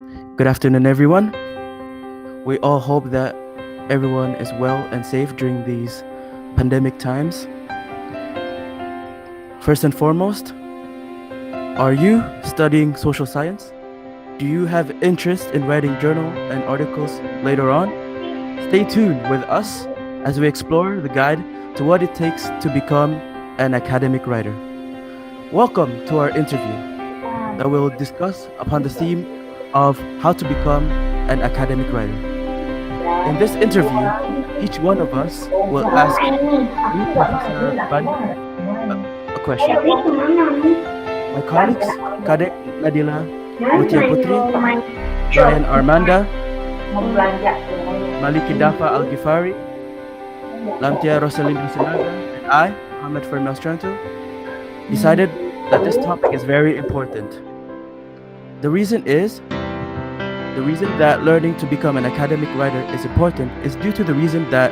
Good afternoon, everyone. We all hope that everyone is well and safe during these pandemic times. First and foremost, are you studying social science? Do you have interest in writing journal and articles later on? Stay tuned with us as we explore the guide to what it takes to become an academic writer. Welcome to our interview that will discuss upon the theme of how to become an academic writer. In this interview, each one of us will ask me, Professor Banyu, a, a question. My colleagues, Kadek Nadila Mutia Putri, Brian Armanda, Maliki Dafa Al Ghifari, Lamtia Rosalindo Sinaga, and I, Muhammad Fermel Stranto, decided that this topic is very important. The reason is the reason that learning to become an academic writer is important is due to the reason that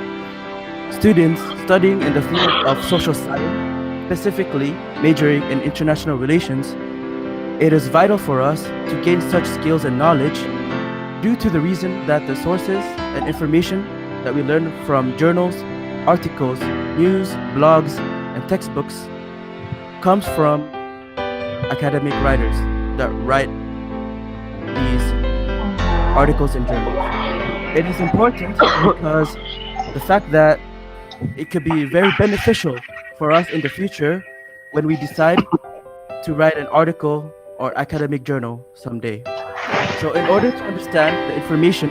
students studying in the field of social science, specifically majoring in international relations, it is vital for us to gain such skills and knowledge due to the reason that the sources and information that we learn from journals, articles, news, blogs, and textbooks comes from academic writers that write these articles and journals. It is important because the fact that it could be very beneficial for us in the future when we decide to write an article or academic journal someday. So, in order to understand the information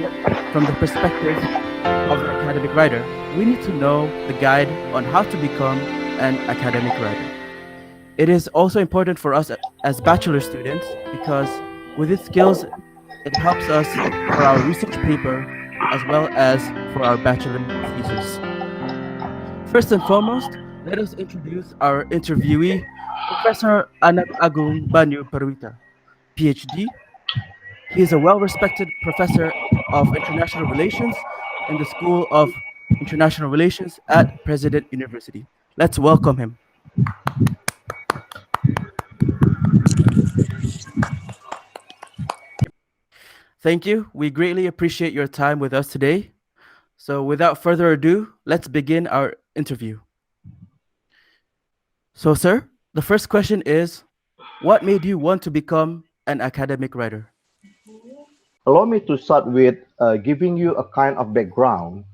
from the perspective of an academic writer, we need to know the guide on how to become an academic writer. It is also important for us as bachelor students because with these skills, it helps us for our research paper as well as for our bachelor thesis. First and foremost, let us introduce our interviewee, Professor Anak Agung Banyu Perwita, PhD. He is a well respected professor of international relations in the School of International Relations at President University. Let's welcome him. Thank you. We greatly appreciate your time with us today. So, without further ado, let's begin our interview. So, sir, the first question is, what made you want to become an academic writer? Allow me to start with giving you a kind of background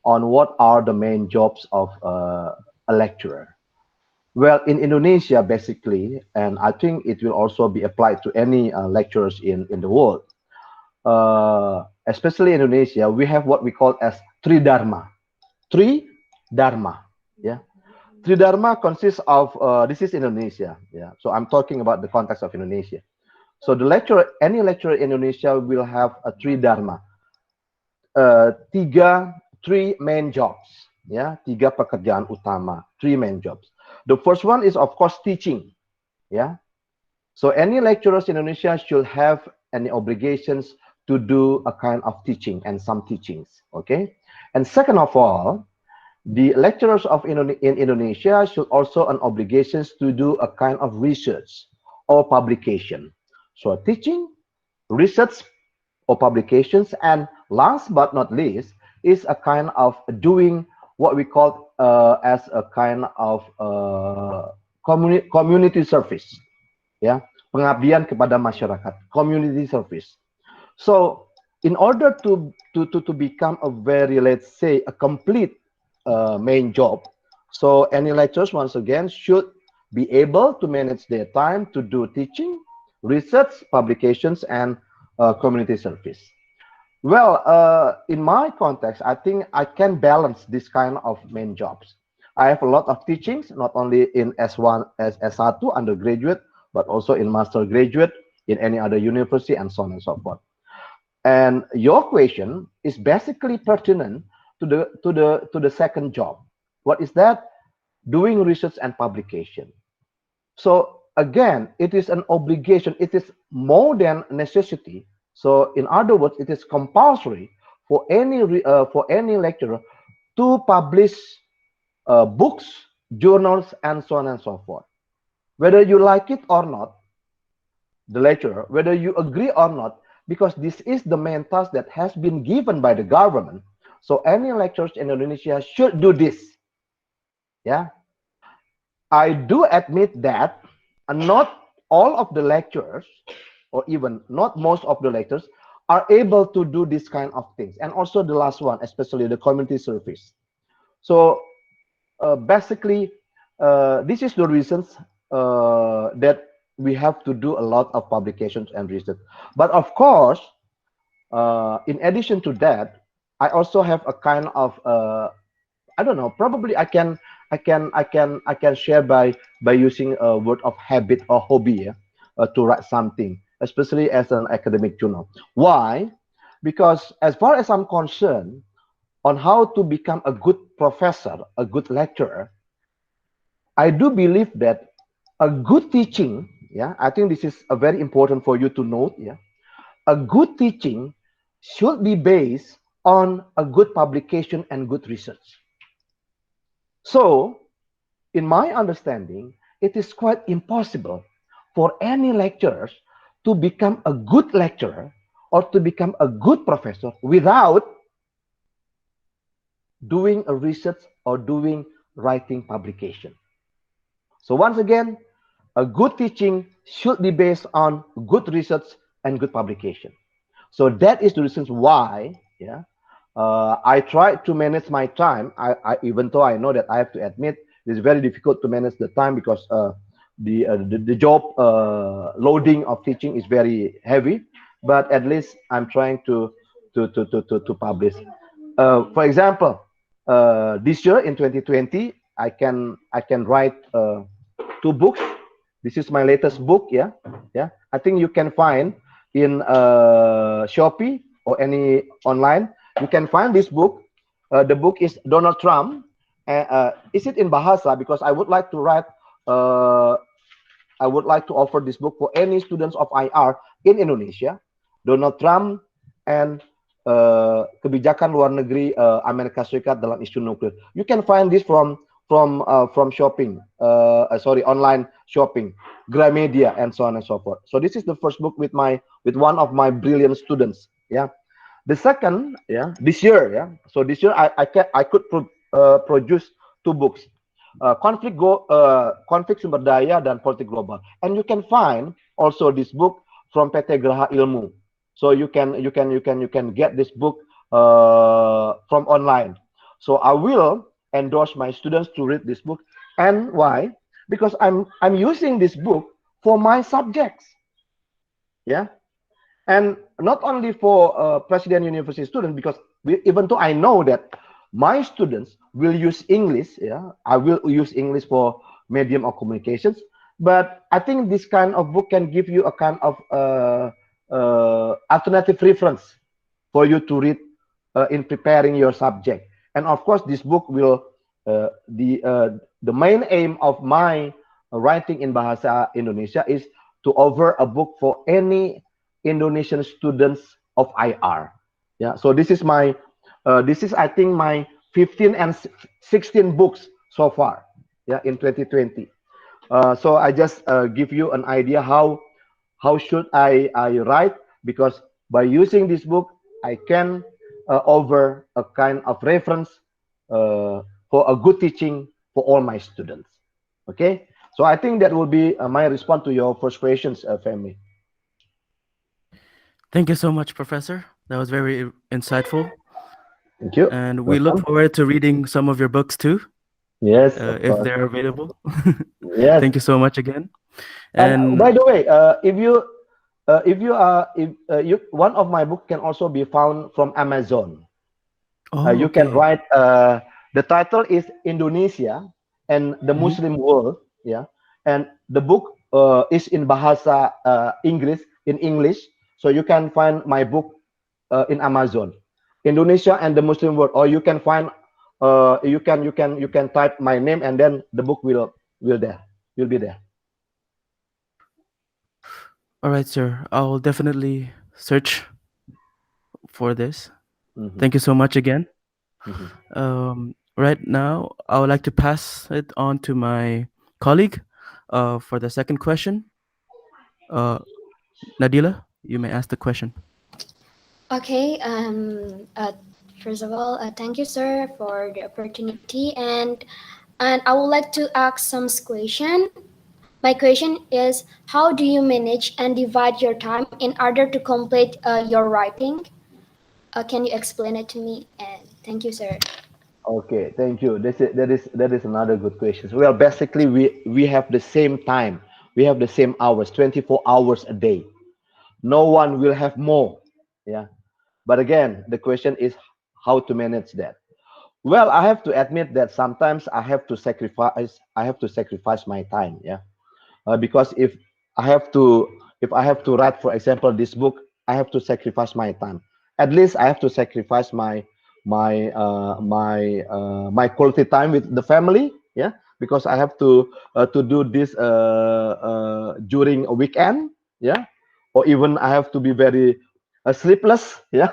on what are the main jobs of a lecturer. Well, in Indonesia, basically, and I think it will also be applied to any lecturers in the world, especially Indonesia, we have what we call as Tridharma. Tridharma, yeah. Tridharma consists of, this is Indonesia, yeah. So I'm talking about the context of Indonesia. So the lecturer, any lecturer in Indonesia will have a Tridharma. Tiga three main jobs, ya, tiga pekerjaan utama, three main jobs. The first one is of course teaching, ya. So any lecturers in Indonesia should have any obligations to do a kind of teaching and some teachings, okay. And second of all, the lecturers in Indonesia should also an obligations to do a kind of research or publication. So teaching, research or publications, and last but not least is a kind of doing what we call as a kind of community service, ya, pengabdian kepada masyarakat, community service. So in order to become a very, let's say, a complete main job, so any lecturers once again should be able to manage their time to do teaching, research, publications, and community service. Well, in my context, I think I can balance this kind of main jobs. I have a lot of teachings, not only in S1 as S1 undergraduate, but also in master graduate, in any other university, and so on and so forth. And your question is basically pertinent to the second job. What is that? Doing research and publication. So again, it is an obligation. It is more than necessity. So in other words, it is compulsory for any lecturer to publish books, journals, and so on and so forth. Whether you like it or not, the lecturer, whether you agree or not, because this is the main task that has been given by the government. So any lecturers in Indonesia should do this. Yeah, I do admit that not all of the lecturers, or even not most of the lecturers, are able to do this kind of things. And also the last one, especially the community service. So basically, this is the reasons that we have to do a lot of publications and research. But of course, in addition to that, I also have a kind of I don't know. Probably I can share by using a word of habit or hobby, yeah, to write something, especially as an academic journal. Why? Because as far as I'm concerned, on how to become a good professor, a good lecturer, I do believe that a good teaching, yeah, I think this is a very important for you to note, yeah. A good teaching should be based on a good publication and good research. So, in my understanding, it is quite impossible for any lecturers to become a good lecturer or to become a good professor without doing a research or doing writing publication. So once again, a good teaching should be based on good research and good publication. So that is the reasons why, yeah, I try to manage my time. Even though I know that I have to admit it's very difficult to manage the time because the job loading of teaching is very heavy. But at least I'm trying to publish. For example, this year in 2020, I can write 2 books. This is my latest book. Yeah, yeah. I think you can find in Shopee or any online. You can find this book. The book is Donald Trump. Is it in Bahasa? Because I would like to write. Uh, I would like to offer this book for any students of IR in Indonesia. Donald Trump and kebijakan luar negeri Amerika Serikat dalam isu nuklir. You can find this from shopping, sorry, online shopping, Gramedia, and so on and so forth. So this is the first book with one of my brilliant students. Yeah. The second, yeah, this year, yeah. So this year I could produce 2 books, konflik sumber daya dan politik global, and you can find also this book from PT Graha Ilmu. So you can get this book from online. So I will endorse my students to read this book. And why? Because I'm using this book for my subjects. Yeah. And not only for President University students, because even though I know that my students will use English, yeah, I will use English for medium of communications, but I think this kind of book can give you a kind of alternative reference for you to read in preparing your subject. And of course, this book will the main aim of my writing in Bahasa Indonesia is to offer a book for any Indonesian students of IR. Yeah, so this is I think my 15 and 16 books so far. Yeah, in 2020. So I just give you an idea how should I write, because by using this book I can offer a kind of reference for a good teaching for all my students. Okay, so I think that will be my response to your first questions, Femi. Thank you so much, Professor. That was very insightful. Thank you. And we look Welcome. forward to reading some of your books too, Yes, of if course. they're available. Yes. Thank you so much again. And And by the way, if you are if you one of my book can also be found from Amazon. oh, You can okay. write the title is Indonesia and the Mhm. Muslim World. Yeah, and the book is in Bahasa English, so you can find my book in Amazon, Indonesia and the Muslim World, or you can find you can type my name and then the book will be there. All right, sir. I'll definitely search for this. Mhm, Thank you so much again. mhm. Right now, I would like to pass it on to my colleague for the second question. Uh, Nadila, you may ask the question. Okay. First of all, thank you, sir, for the opportunity, and I would like to ask some question. My question is, how do you manage and divide your time in order to complete your writing? Can you explain it to me? And thank you, sir. Okay, thank you. That is another good question. Well, basically, we have the same time. We have the same hours, 24 hours a day. No one will have more. Yeah. But again, the question is how to manage that. Well, I have to admit that sometimes I have to sacrifice my time. Yeah. Because if I have to write, for example, this book, I have to sacrifice my time. At least I have to sacrifice my quality time with the family. Yeah, because I have to do this during a weekend. Yeah, or even I have to be very sleepless. Yeah,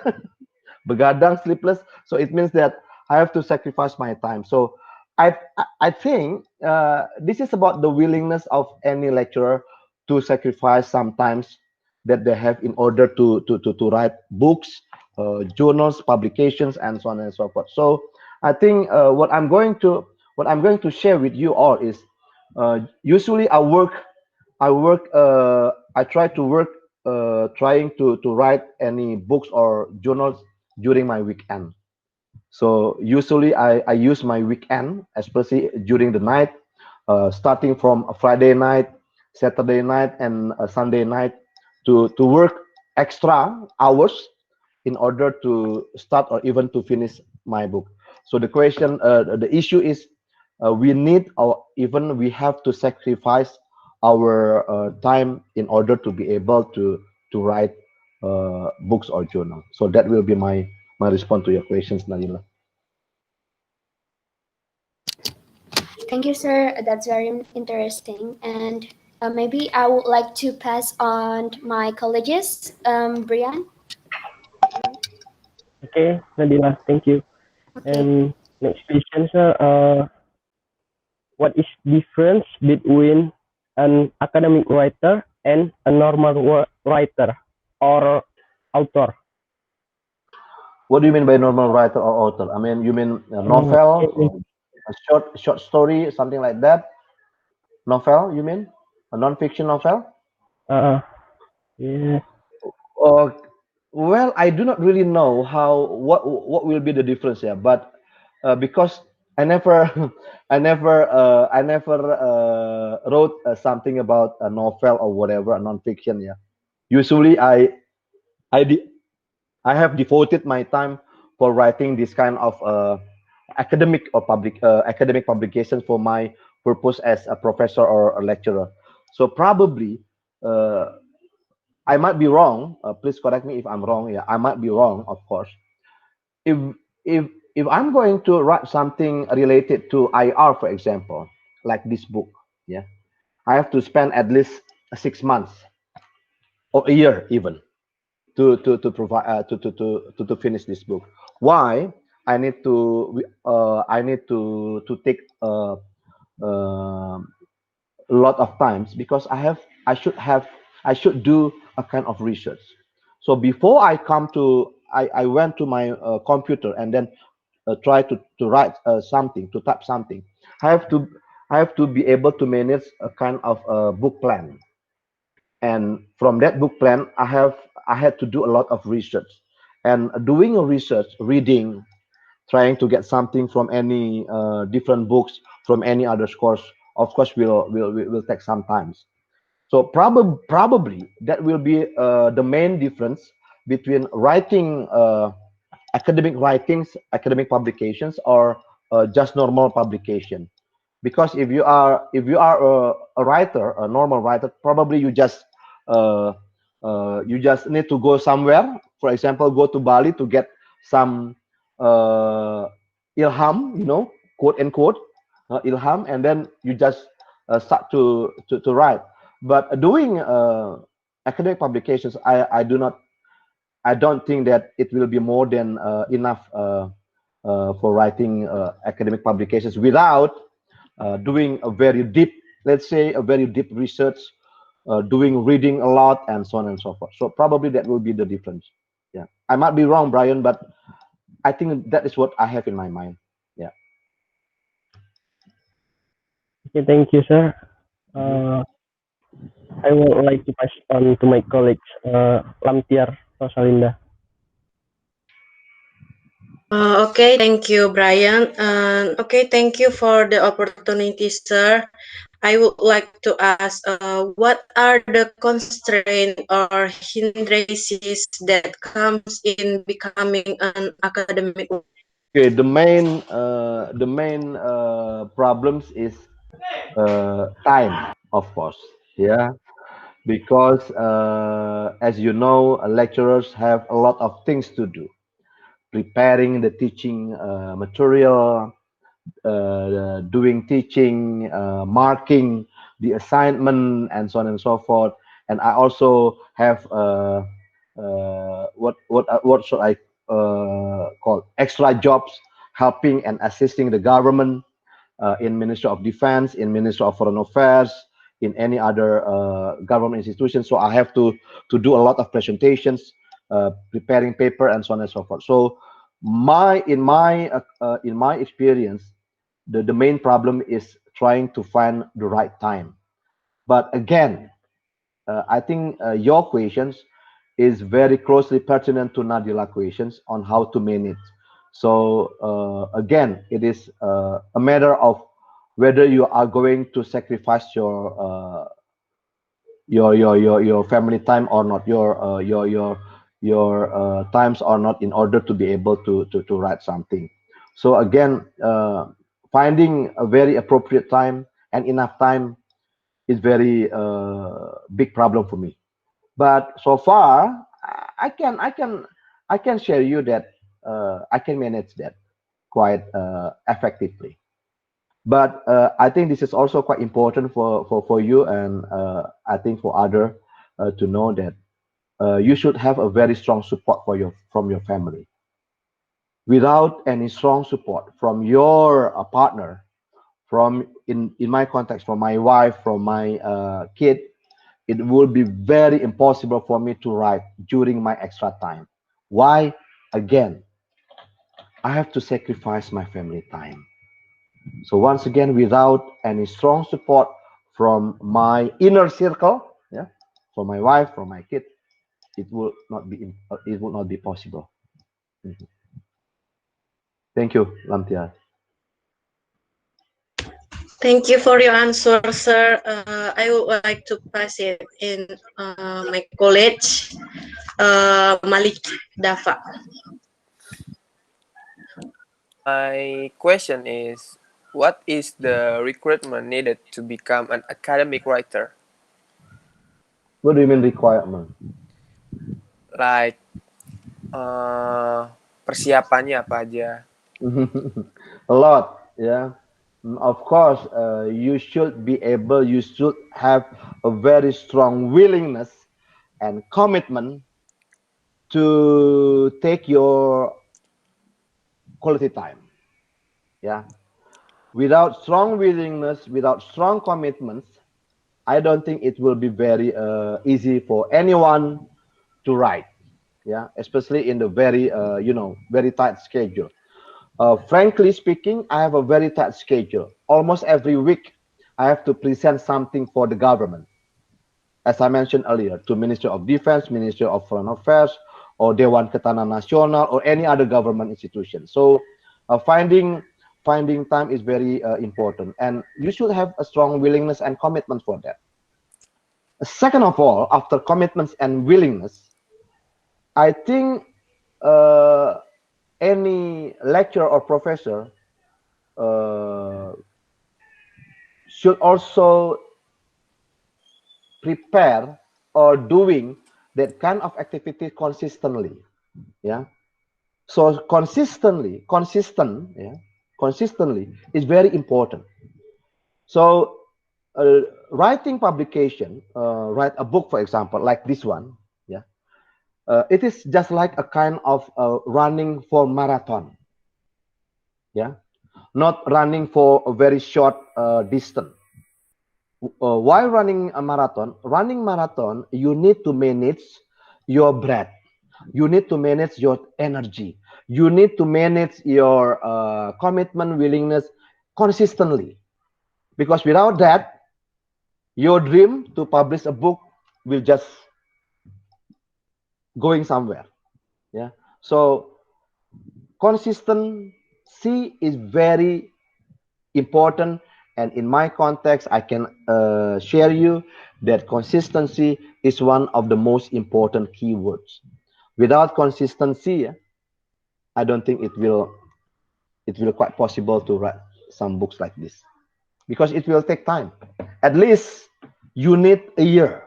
begadang, sleepless. So it means that I have to sacrifice my time. So I think this is about the willingness of any lecturer to sacrifice sometimes that they have in order to write books, journals, publications, and so on and so forth. So I think what I'm going to share with you all is usually I try to work trying to write any books or journals during my weekend. So usually I use my weekend, especially during the night, starting from a Friday night, Saturday night, and a Sunday night, to work extra hours in order to start or even to finish my book. So the issue is, we need, or even we have to sacrifice our time in order to be able to write books or journal. So that will be my response to your questions, Nadila. Thank you, sir. That's very interesting. And maybe I would like to pass on my colleagues, Brian. Okay, Nadila, thank you. Okay. And next question, sir. What is difference between an academic writer and a normal writer or author? What do you mean by normal writer or author? I mean, you mean a novel, Okay. or a short story, something like that? Novel, you mean a non-fiction novel? Uh, yeah. Uh, well, I do not really know what will be the difference here, but because I never I never wrote something about a novel or whatever, a non-fiction. Yeah, usually I de- I have devoted my time for writing this kind of academic publications for my purpose as a professor or a lecturer. So probably uh, I might be wrong. Please correct me if I'm wrong. Yeah, I might be wrong, of course. If if if I'm going to write something related to IR, for example, like this book, yeah, I have to spend at least 6 months or a year even to provide to finish this book. Why? I need to take a lot of times because I should do a kind of research. So before I went to my computer and then try to write something, to type something. I have to I have to be able to manage a kind of book plan, and from that book plan I had to do a lot of research, and doing a research, reading, trying to get something from any different books, from any other course, of course will take some time. So probably that will be the main difference between writing academic writings, academic publications, or just normal publication. Because if you are a writer, a normal writer, probably uh, you just need to go somewhere. For example, go to Bali to get some uh, ilham, quote unquote, ilham, and then you just start to write. But doing academic publications, I don't think that it will be more than enough for writing academic publications without doing a very deep, let's say, a very deep research, doing reading a lot, and so on and so forth. So probably that will be the difference. Yeah, I might be wrong, Brian, but I think that is what I have in my mind. Yeah. Okay, thank you, sir. I would like to pass on to my colleagues, Lamtiar Rosalinda. Okay, thank you, Brian. Okay, thank you for the opportunity, sir. I would like to ask, what are the constraints or hindrances that comes in becoming an academic? Okay, the main problems is time, of course. Yeah, because as you know, lecturers have a lot of things to do, preparing the teaching material, doing teaching, marking the assignment, and so on and so forth. And I also have what should I call extra jobs, helping and assisting the government in Ministry of Defense, in Ministry of Foreign Affairs, in any other government institution. So I have to do a lot of presentations, preparing paper, and so on and so forth. So in my experience, the main problem is trying to find the right time. But again, I think your questions is very closely pertinent to Nadila questions on how to manage. So again, it is a matter of whether you are going to sacrifice your family time or not, your times or not, in order to be able to write something. So again, finding a very appropriate time and enough time is very big problem for me. But so far, I can share you that I can manage that quite effectively. But I think this is also quite important for you, and I think for other to know that you should have a very strong support from your family. Without any strong support from your partner, from in my context, from my wife, from my kid, it would be very impossible for me to write during my extra time. Why? Again, I have to sacrifice my family time. So once again, without any strong support from my inner circle, yeah, from my wife, from my kid, it would not be possible. Mhm. Thank you, Lamtia. Thank you for your answer, sir. I would like to pass it in my college, Malik Dafa. My question is, what is the recruitment needed to become an academic writer? What do you mean requirement? Like, persiapannya apa aja? A lot, yeah. Of course, you should have a very strong willingness and commitment to take your quality time. Yeah. Without strong willingness, without strong commitments, I don't think it will be very easy for anyone to write. Yeah, especially in the very very tight schedule. Frankly speaking, I have a very tight schedule. Almost every week, I have to present something for the government. As I mentioned earlier, to Ministry of Defense, Ministry of Foreign Affairs, or Dewan Ketahanan Nasional, or any other government institution. So finding time is very important, and you should have a strong willingness and commitment for that. Second of all, after commitments and willingness, I think any lecturer or professor uh, should also prepare or doing that kind of activity consistently. Yeah. So consistently is very important. So writing publication, write a book, for example, like this one. Yeah. It is just like a kind of running for marathon. Yeah. Not running for a very short distance. While running a marathon, you need to manage your breath. You need to manage your energy. You need to manage your commitment, willingness consistently. Because without that, your dream to publish a book will just going somewhere. Yeah. So consistency is very important, and in my context I can share you that consistency is one of the most important keywords. Without consistency, I don't think it will quite possible to write some books like this, because it will take time. At least you need a year,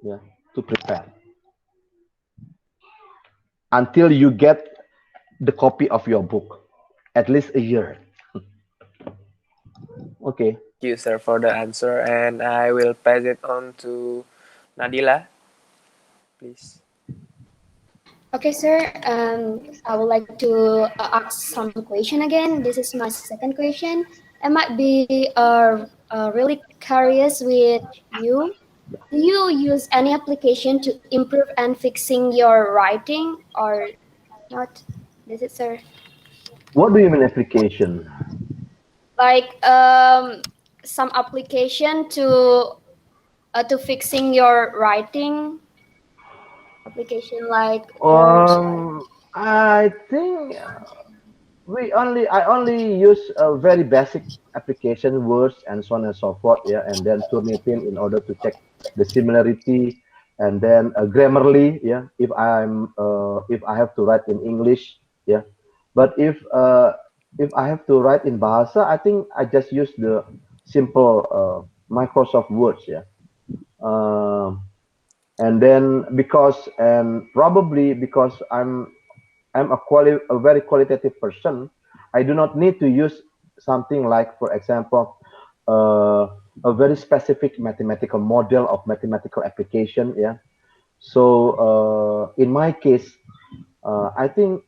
yeah, to prepare until you get the copy of your book. At least a year. Okay. Thank you, sir, for the answer, and I will pass it on to Nadila, please. Okay, sir. I would like to ask some question again. This is my second question. I might be really curious with you. Do you use any application to improve and fixing your writing or not? This is sir. What do you mean application? Like some application to fixing your writing application like Word. I think I only use a very basic application, words and so on and so forth, yeah, and then Turnitin in order to check the similarity, and then Grammarly, yeah, if I have to write in English, yeah, but if I have to write in Bahasa, I think I just use the simple Microsoft Words, yeah. Um, and then probably because I'm a very qualitative person, I do not need to use something like, for example, a very specific mathematical model of mathematical application, yeah. So in my case, I think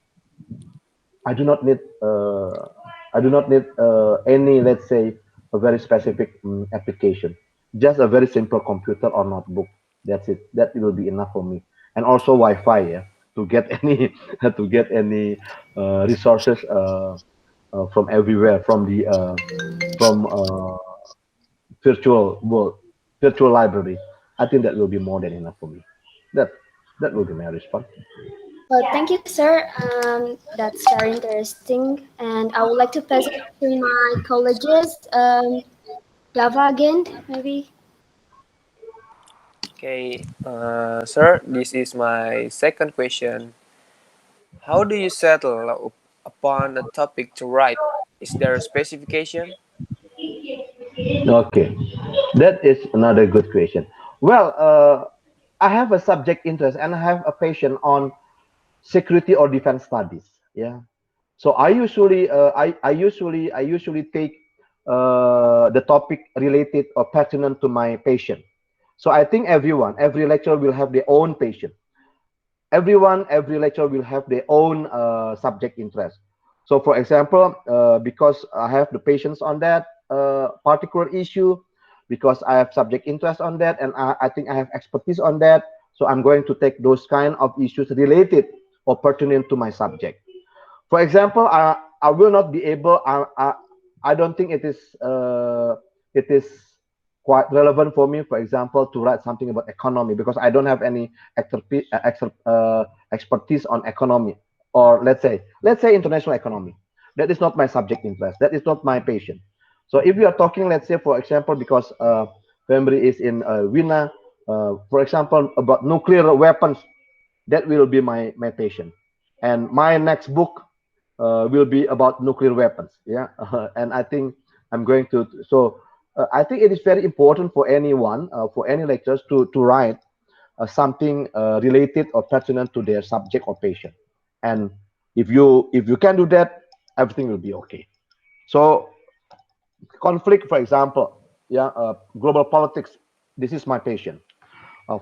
I do not need any, let's say, a very specific application. Just a very simple computer or notebook. That's it. That will be enough for me. And also Wi-Fi, yeah, to get any resources from everywhere, from virtual world, virtual library. I think that will be more than enough for me. That that will be my response. Thank you, sir. That's very interesting, and I would like to pass it to my colleagues. Java again, maybe. Okay, sir, this is my second question. How do you settle upon a topic to write? Is there a specification? Okay, that is another good question. Well, I have a subject interest and I have a passion on security or defense studies. Yeah, so I usually take the topic related or pertinent to my passion. So I think every lecturer will have their own passion. Every lecturer will have their own subject interest. So for example, because I have the patience on that particular issue, because I have subject interest on that, and I think I have expertise on that, so I'm going to take those kind of issues related or pertinent to my subject. For example, I will not be able. I don't think it is quite relevant for me, for example, to write something about economy, because I don't have any expertise on economy, or let's say international economy. That is not my subject interest. That is not my passion. So if you are talking, let's say, for example, because Fembri is in Wina, for example, about nuclear weapons, that will be my passion. And my next book will be about nuclear weapons. Yeah, and I think I'm going to. So I think it is very important for anyone, for any lecturers, to write something related or pertinent to their subject or passion. And if you can do that, everything will be okay. So conflict, for example, yeah, global politics. This is my passion.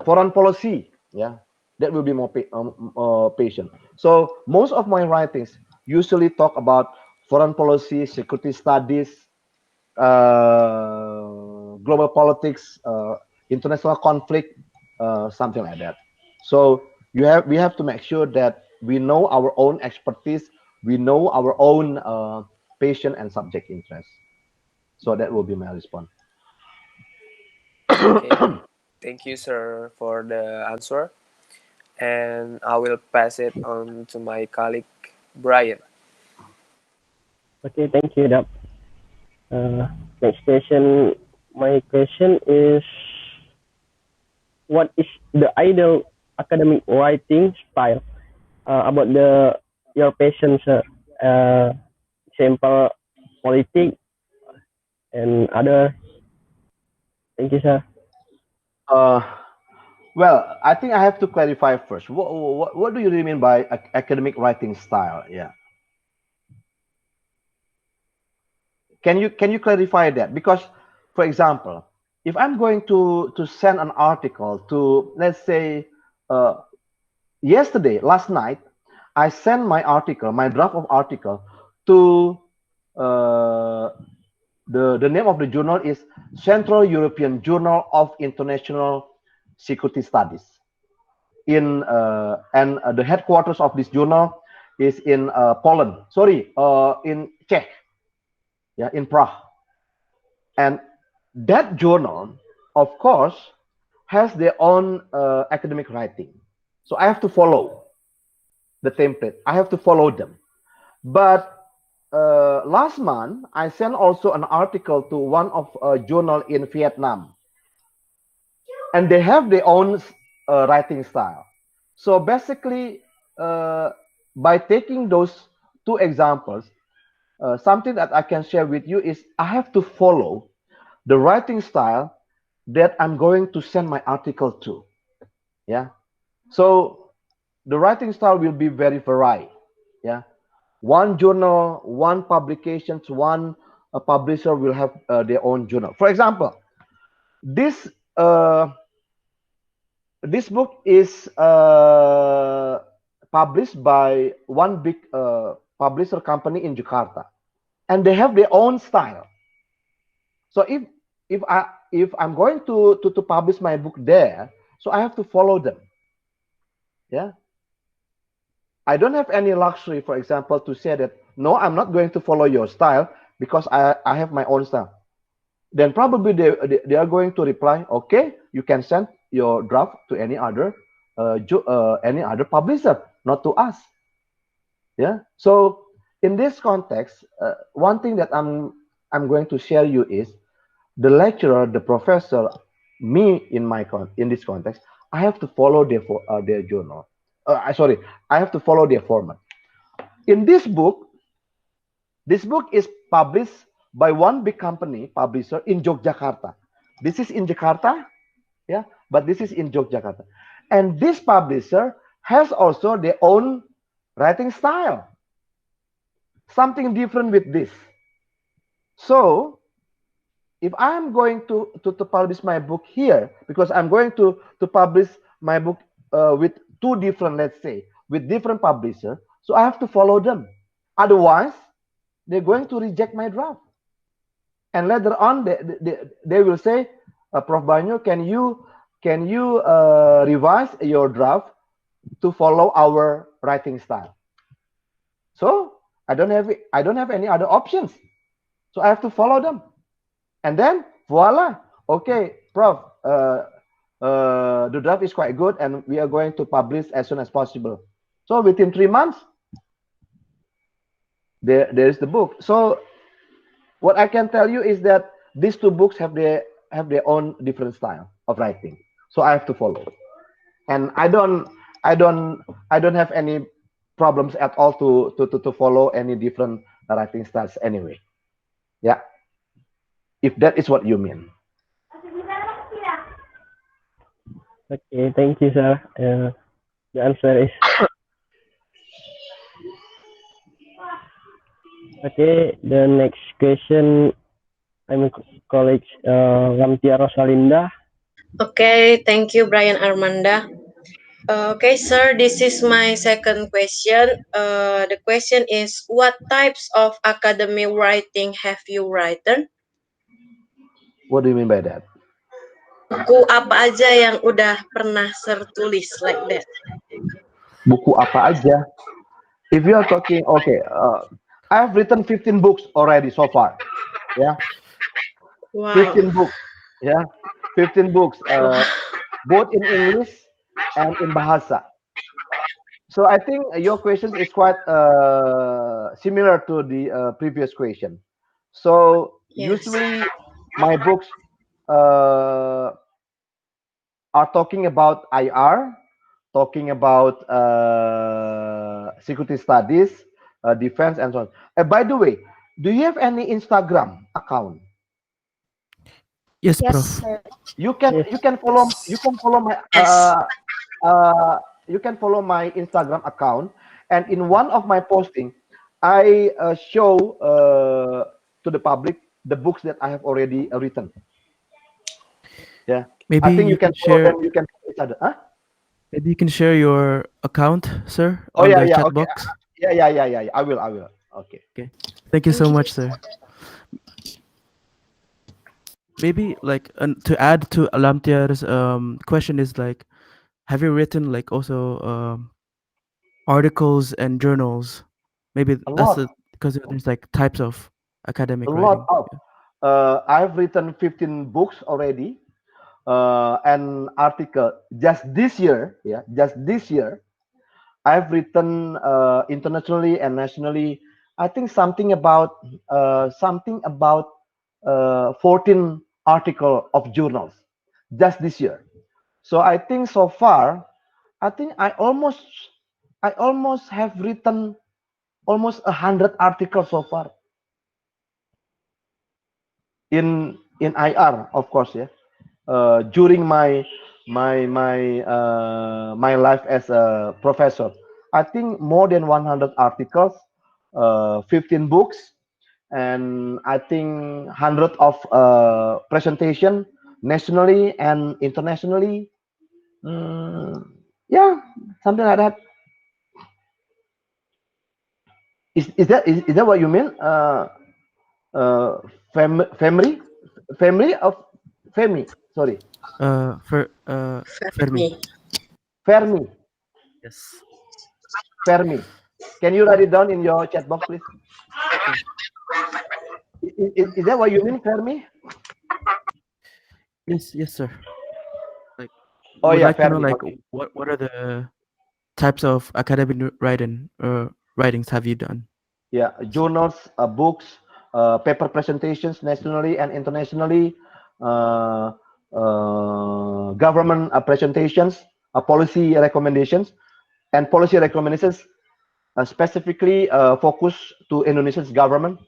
Foreign policy, yeah, that will be more patient. So most of my writings usually talk about foreign policy, security studies, global politics, international conflict, something like that. So we have to make sure that we know our own expertise, we know our own patient and subject interest. So that will be my response. Okay, thank you, sir, for the answer. And I will pass it on to my colleague Brian. Okay, thank you, Dap. Next question. My question is, what is the ideal academic writing style about your passion, sir? Example, politics and other. Thank you, sir. uh, well, I think I have to clarify first. What do you really mean by academic writing style? Yeah, can you clarify that? Because, for example, if I'm going to send an article to, let's say, uh, last night, I sent my article, my draft of article, to uh, the name of the journal is Central European Journal of International Security Studies. And the headquarters of this journal is in Poland. Sorry, in Czech, yeah, in Prague. And that journal, of course, has their own academic writing. So I have to follow the template. I have to follow them. But last month, I sent also an article to one of a journal in Vietnam, and they have their own writing style. So basically, by taking those two examples, something that I can share with you is I have to follow the writing style that I'm going to send my article to. Yeah. So the writing style will be very varied. Yeah. One journal, one publications, one publisher will have their own journal. For example, this uh, this book is published by one big publisher company in Jakarta, and they have their own style. So if I'm going to publish my book there, so I have to follow them. Yeah, I don't have any luxury, for example, to say that no, I'm not going to follow your style because I have my own style. Then probably they are going to reply, okay, you can send your draft to any other publisher, not to us. Yeah. So in this context, one thing that I'm going to share you is the lecturer, the professor, me in this context, I have to follow their journal. Sorry, I have to follow their format. In this book is published by one big company publisher in Yogyakarta. This is in Jakarta, yeah, but this is in Yogyakarta. And this publisher has also their own writing style, something different with this. So if I'm going to publish my book here, because I'm going to publish my book with two different, let's say, with different publishers, so I have to follow them. Otherwise, they're going to reject my draft. And later on, they will say, Prof. Banyu, can you revise your draft to follow our writing style? So I don't have any other options. So I have to follow them. And then voila, okay, Prof. The draft is quite good, and we are going to publish as soon as possible. So within 3 months, there is the book. So what I can tell you is that these two books have their own different style of writing. So I have to follow, and I don't have any problems at all to follow any different writing styles anyway. Yeah, if that is what you mean. Okay, thank you, sir. The answer is okay. The next question, I'm colleague Lamtia Rosalinda. Okay, thank you, Brian Armanda. Okay, sir, this is my second question. The question is, what types of academic writing have you written? What do you mean by that? Buku apa aja yang udah pernah sir tulis like that? Buku apa aja? If you are talking, okay, I've written 15 books already so far. Yeah, Wow. 15 books. Yeah, 15 books, Wow. both in English and in Bahasa. So I think your question is quite similar to the previous question. So Yes. usually my books uh, are talking about IR, talking about security studies, defense, and so on. By the way, do you have any Instagram account? Yes, Yes, Prof. sir. Yes. You can follow my Yes. uh, you can follow my Instagram account, and in one of my posting, I show to the public the books that I have already written. Yeah, I Maybe think you you can can follow share. them. You can follow each other. Huh? Maybe you can share your account, sir, Oh on yeah, the yeah. chat Okay. box. Yeah. I will. I will. Okay. Okay. Thank you Thank so you. much, sir. Maybe like to add to Alamtiar's question is like, have you written like also articles and journals? Maybe A that's lot. because there's like types of A academic lot writing. of. Yeah. I've written 15 books already. An article just this year. Yeah, just this year. I've written internationally and nationally. I think something about 14 article of journals just this year. So I think so far, I think I almost have written almost 100 articles so far in IR, of course, yeah. During my life as a professor, I think more than 100 articles, 15 books, and I think hundred of presentation nationally and internationally. Mm, yeah, something like that. Is that what you mean? Uh, family, family of family. Sorry, For Fermi. Fermi. Fermi, Yes. Fermi. Can you write it down in your chat box, please? Okay. Is that what you mean, Fermi? Yes, yes, sir. Like, Oh would yeah, like to know Fermi. like Okay. what are the types of academic writing writings have you done? Yeah, journals, books, paper presentations nationally and internationally, uh, government presentations, policy recommendations, and policy recommendations specifically focus to Indonesia's government.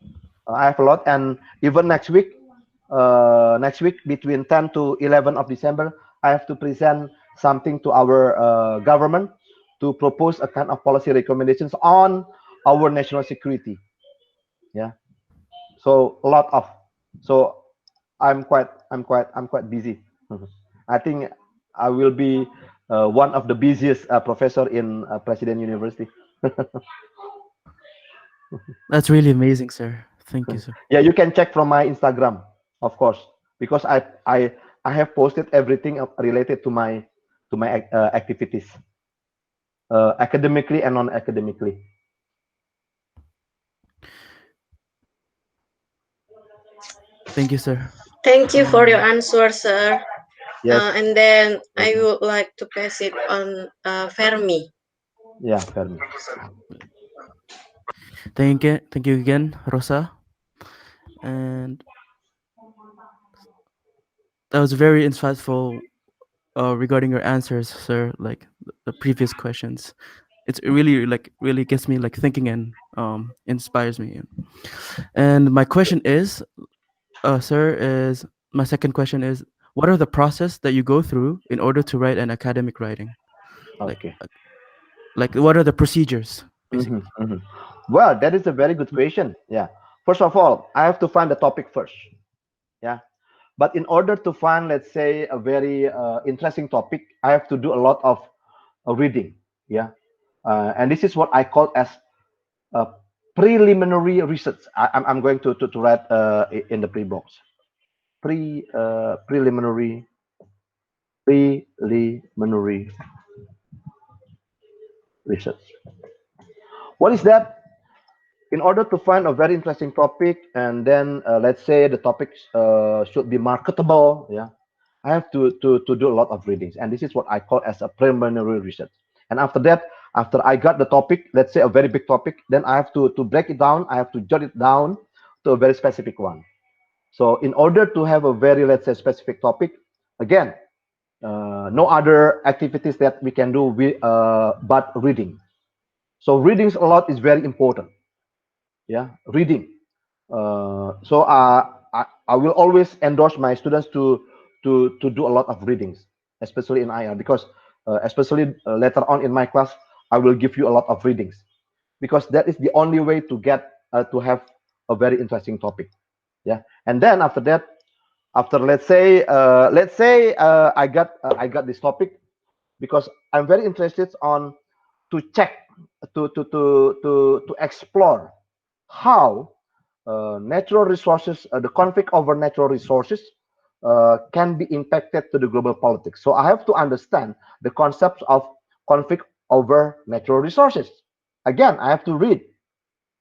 I have a lot, and even next week between 10 to 11 of December, I have to present something to our government to propose a kind of policy recommendations on our national security. Yeah, so a lot of, so I'm quite busy. I think I will be one of the busiest professor in President University. That's really amazing, sir. Thank you, sir. Yeah, you can check from my Instagram, of course, because I have posted everything related to my activities, academically and non-academically. Thank you, sir. Thank you for your Um, answer, sir. Yes. And then I Welcome. would like to pass it on Fermi. Yeah, Fermi. thank you again, Rosa. And that was very insightful regarding your answers, sir. Like the previous questions, it's really like really gets me like thinking and inspires me. And my question is, sir, is my second question is, what are the process that you go through in order to write an academic writing? Like, Okay. what are the procedures, Mhm, basically? mhm. Well, that is a very good question. Yeah. First of all, I have to find the topic first. Yeah. But in order to find, let's say, a very interesting topic, I have to do a lot of reading. Yeah. And this is what I call as uh, preliminary research. I'm going to write in the pre-box. Preliminary research. What is that? In order to find a very interesting topic, and then let's say the topic should be marketable, yeah, I have to do a lot of readings, and this is what I call as a preliminary research. And after that, after I got the topic, let's say a very big topic, then I have to break it down. I have to jot it down to a very specific one. So in order to have a very, let's say, specific topic, again, no other activities that we can do but reading. So readings a lot is very important. Yeah, reading. I will always endorse my students to do a lot of readings, especially in IR, because especially later on in my class, I will give you a lot of readings, because that is the only way to get to have a very interesting topic. Yeah, and then after that, after I got this topic, because I'm very interested on to check to explore how natural resources, the conflict over natural resources can be impacted to the global politics. So I have to understand the concepts of conflict over natural resources. Again, I have to read,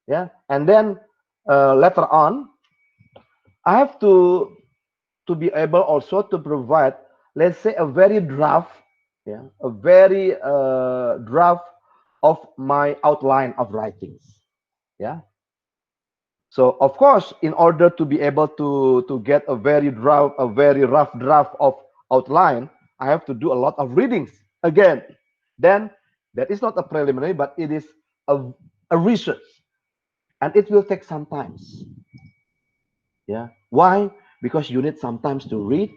yeah, and then later on, I have to be able also to provide, let's say, a very draft, yeah, a very draft of my outline of writings, yeah. So of course, in order to be able to get a very rough draft of outline, I have to do a lot of readings again. Then that is not a preliminary, but it is a research, and it will take some time. Yeah. Why? Because you need sometimes to read,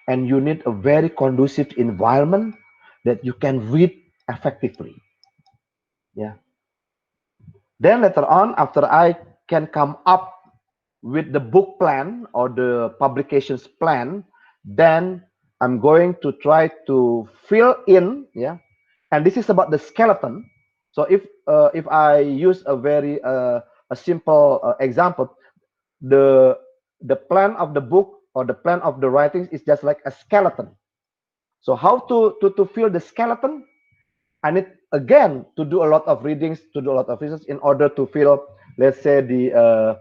and you need a very conducive environment that you can read effectively. Yeah. Then later on, after I can come up with the book plan or the publications plan, then I'm going to try to fill in, yeah. And this is about the skeleton. So if I use a very a simple example, the plan of the book or the plan of the writings is just like a skeleton. So how to fill the skeleton? I need again to do a lot of readings, to do a lot of research in order to fill, let's say, the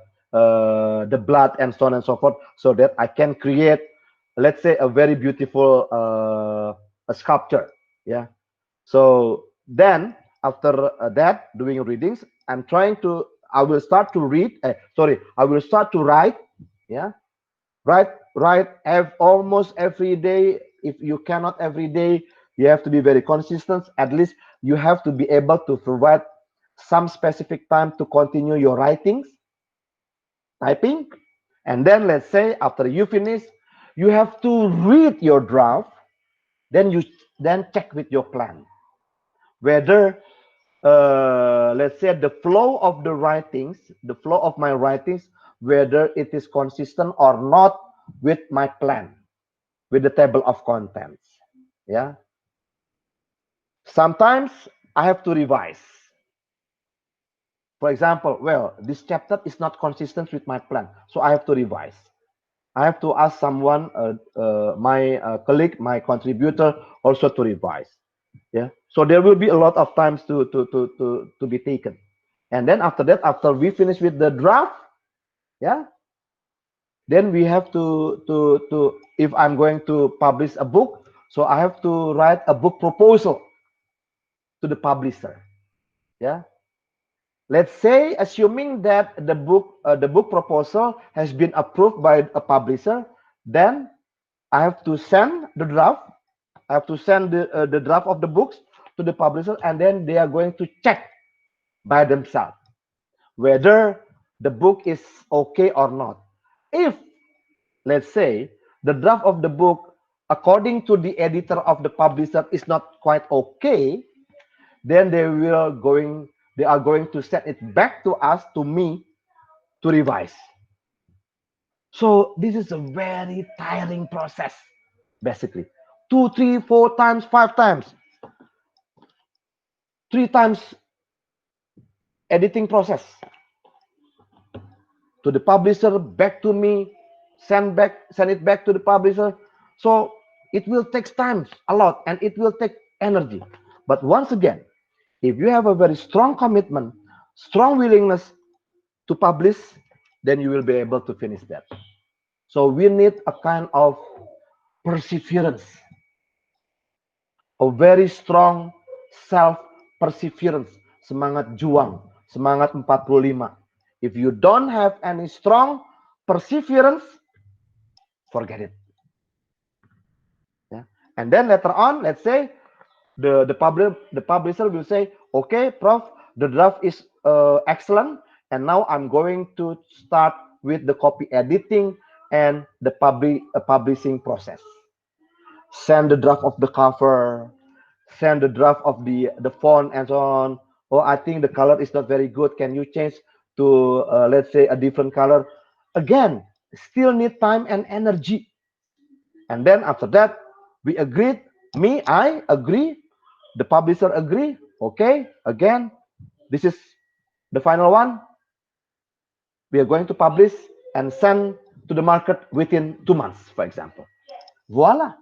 blood and so on and so forth, so that I can create, let's say, a very beautiful a sculpture. Yeah. So then after that, doing readings, I'm trying to. I will start to read. I will start to write. Yeah, write almost every day. If you cannot every day, you have to be very consistent. At least you have to be able to provide some specific time to continue your writings, typing, and then let's say after you finish, you have to read your draft. Then you then check with your plan whether let's say the flow of the writings, the flow of my writings, whether it is consistent or not with my plan, with the table of contents. Yeah. Sometimes I have to revise. For example, well, this chapter is not consistent with my plan, so I have to revise. I have to ask someone, my colleague, my contributor, also to revise. Yeah. So there will be a lot of times to be taken. And then after that, after we finish with the draft, yeah, then we have to if I'm going to publish a book, so I have to write a book proposal to the publisher. Yeah. Let's say, assuming that the book proposal has been approved by a publisher, then I have to send the draft. I have to send the draft of the books to the publisher, and then they are going to check by themselves whether the book is okay or not. If, let's say, the draft of the book, according to the editor of the publisher, is not quite okay, then they are going to send it back to us, to me, to revise. So this is a very tiring process, basically. 2, 3, 4 times, 5 times, 3 times editing process, to the publisher, back to me, send it back to the publisher. So it will take time a lot, and it will take energy. But once again, If you have a very strong commitment, strong willingness to publish, then you will be able to finish that. So we need a kind of perseverance, a very strong self perseverance, semangat juang, semangat 45. If you don't have any strong perseverance, forget it. Yeah. And then later on, let's say the publisher will say, okay, Prof, the draft is excellent, and now I'm going to start with the copy editing and the publishing process. Send the draft of the cover, send the draft of the font and so on. Oh, I think the color is not very good. Can you change to let's say a different color? Again, still need time and energy. And then after that, we agreed. I agree. The publisher agree. Okay, again, this is the final one. We are going to publish and send to the market within 2 months, for example. Voila.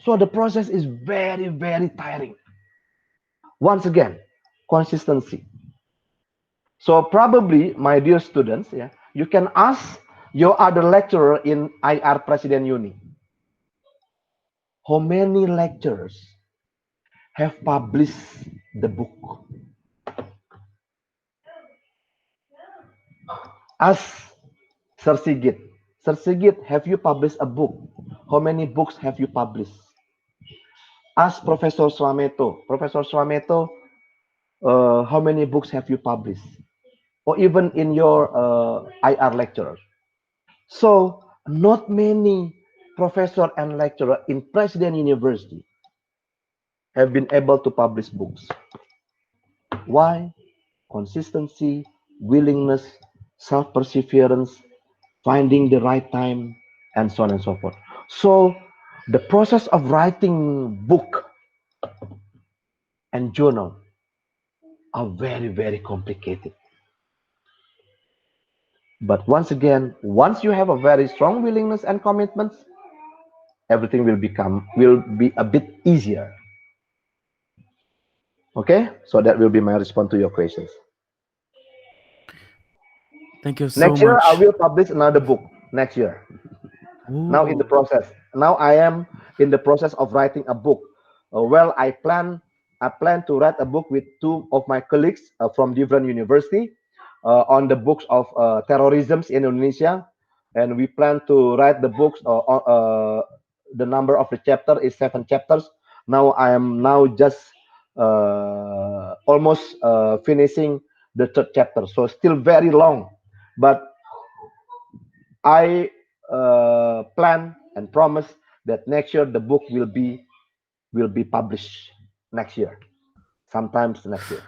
So the process is very, very tiring. Once again, consistency. So probably, my dear students, yeah, you can ask your other lecturer in IR President Uni, how many lecturers have published the book? Ask Sir Sigit. Sir Sigit, have you published a book? How many books have you published? Ask Professor Slameto. Professor Slameto, how many books have you published? Or even in your IR lecturer. So, not many professor and lecturer in President University have been able to publish books. Why? Consistency, willingness, self-perseverance, finding the right time, and so on and so forth. So, the process of writing book and journal are very, very complicated. But once again, once you have a very strong willingness and commitment, everything will be a bit easier. Okay, so that will be my response to your questions. Thank you so Next year, I much. will publish another book. Next year. Now in the Ooh. process. Now I am in the process of writing a book. Well, I plan to write a book with two of my colleagues from different university on the books of terrorism in Indonesia, and we plan to write the books. The number of the chapter is 7 chapters. Now I am now just almost finishing the third chapter, so still very long, but I plan and promise that next year the book will be published next year, sometimes next year.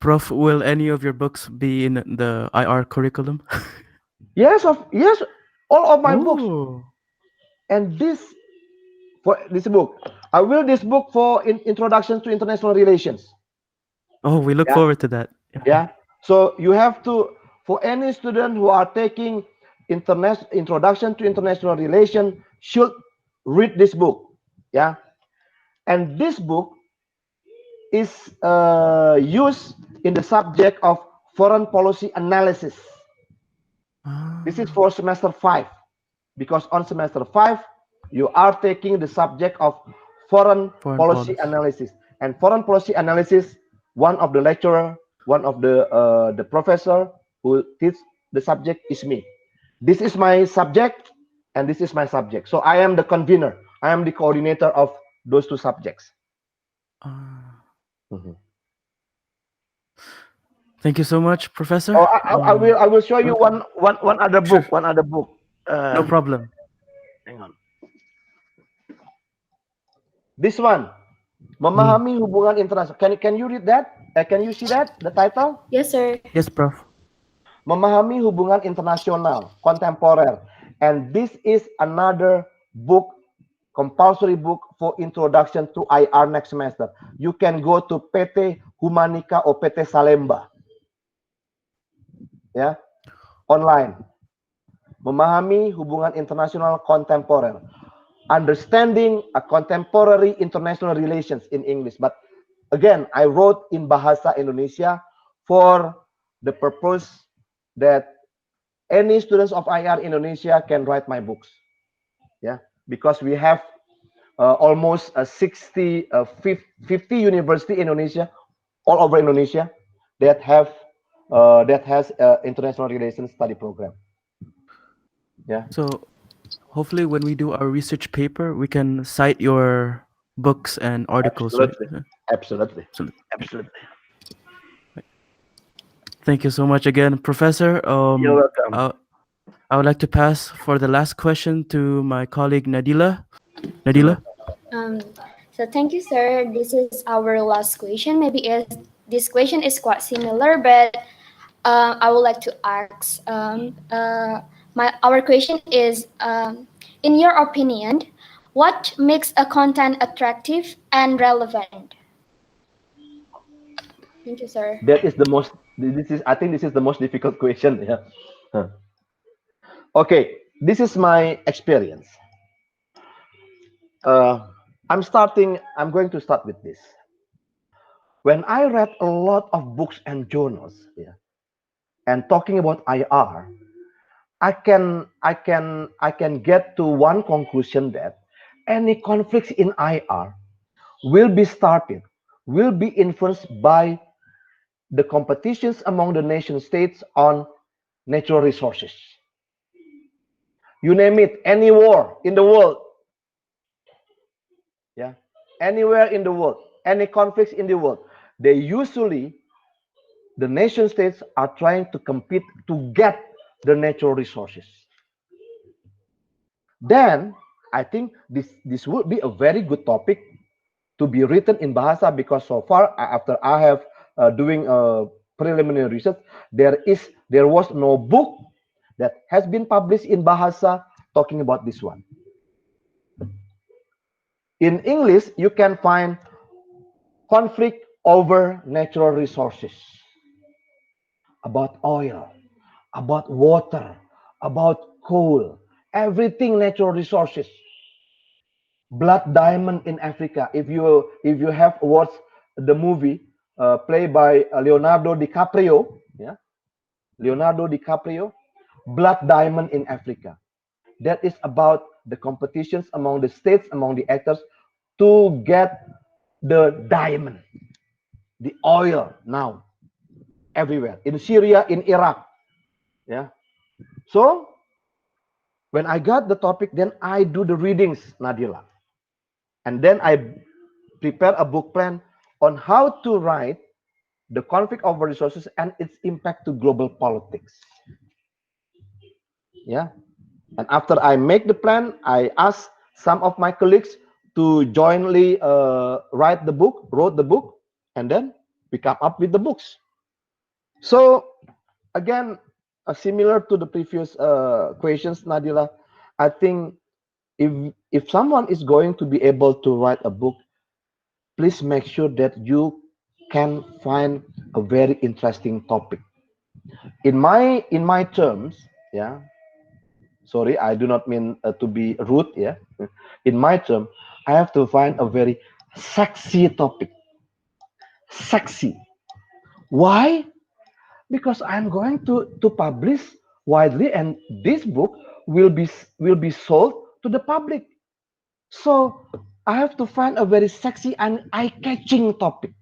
Prof, will any of your books be in the IR curriculum? Yes, all of my books, Oh. and for this book, I will this book for introduction to international relations. Oh, we look Yeah, forward to that. Yeah. yeah. So you have to, for any student who are taking introduction to international relation, should read this book. Yeah, and this book is used in the subject of foreign policy analysis. This is Ah, for semester 5, because on semester 5 you are taking the subject of foreign foreign policy policy. analysis. And foreign policy analysis, one of the lecturer, one of the professor who teach the subject is me. This is my subject, and this is my subject. So I am the convener. I am the coordinator of those two subjects. Ah. Mhm. Thank you so much, Professor. Oh, I will show you Welcome. one other Sure. book. One other book. No problem. Hang on. This one, Mm. memahami hubungan internasional. Can you read that? Can you see that the title? Yes, sir. Yes, Prof. Memahami hubungan internasional kontemporer. And this is another book, compulsory book for introduction to IR next semester. You can go to PT Humanika or PT Salemba. Ya, online. Memahami hubungan internasional kontemporer. Understanding a contemporary international relations in English, but Again, I wrote in Bahasa Indonesia for the purpose that any students of IR Indonesia can write my books. Yeah, because we have almost 50 university in Indonesia, all over Indonesia, that have that has international relations study program. Yeah, So hopefully when we do our research paper, we can cite your books and articles, right? absolutely, absolutely, Absolutely. absolutely. Thank you so much again, Professor. You're welcome. I would like to pass for the last question to my colleague Nadila. You're Nadila? welcome. Um, so thank you, sir. This is our last question. Maybe this question is quite similar, but I would like to ask. Our question is, in your opinion, what makes a content attractive and relevant? Thank you, sir. That is the most. This is. I think this is the most difficult question. Yeah. Huh. Okay. This is my experience. Uh, I'm starting. I'm going to start with this. When I read a lot of books and journals, yeah, and talking about IR, I can get to one conclusion that any conflicts in IR will be started, will be influenced by the competitions among the nation states on natural resources. You name it, any war in the world, yeah, anywhere in the world, any conflicts in the world, they usually, the nation states are trying to compete to get the natural resources. Then I think this would be a very good topic to be written in Bahasa, because so far after I have doing preliminary research, there was no book that has been published in Bahasa talking about this one. In English, you can find conflict over natural resources, about oil, about water, about coal, everything natural resources. Blood Diamond in Africa. If you have watched the movie played by Leonardo DiCaprio, yeah, Leonardo DiCaprio, Blood Diamond in Africa. That is about the competitions among the states, among the actors, to get the diamond, the oil now everywhere in Syria, in Iraq. Yeah. So when I got the topic, then I do the readings, Nadila, and then I prepare a book plan on how to write the conflict over resources and its impact to global politics. Yeah. And after I make the plan, I ask some of my colleagues to jointly wrote the book, and then we come up with the books. So again, similar to the previous questions, Nadila, I think if someone is going to be able to write a book, please make sure that you can find a very interesting topic. In my terms, yeah, sorry, I do not mean to be rude, yeah. In my term, I have to find a very sexy topic. Sexy. Why? Because I'm going to publish widely, and this book will be sold to the public. So I have to find a very sexy and eye-catching topic.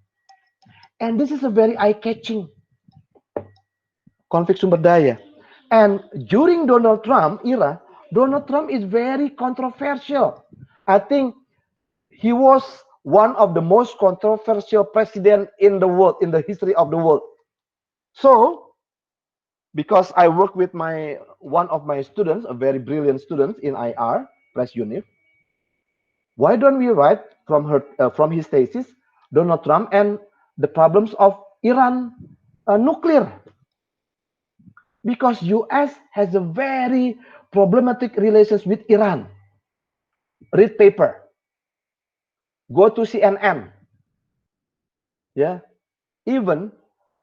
And this is a very eye-catching konflik sumber daya. And during Donald Trump era, Donald Trump is very controversial. I think he was one of the most controversial president in the world, in the history of the world. So, because I work with one of my students, a very brilliant student in IR, Press Unif, why don't we write from his thesis, Donald Trump and the problems of Iran nuclear? Because US has a very problematic relations with Iran. Read paper. Go to CNN. Yeah. Even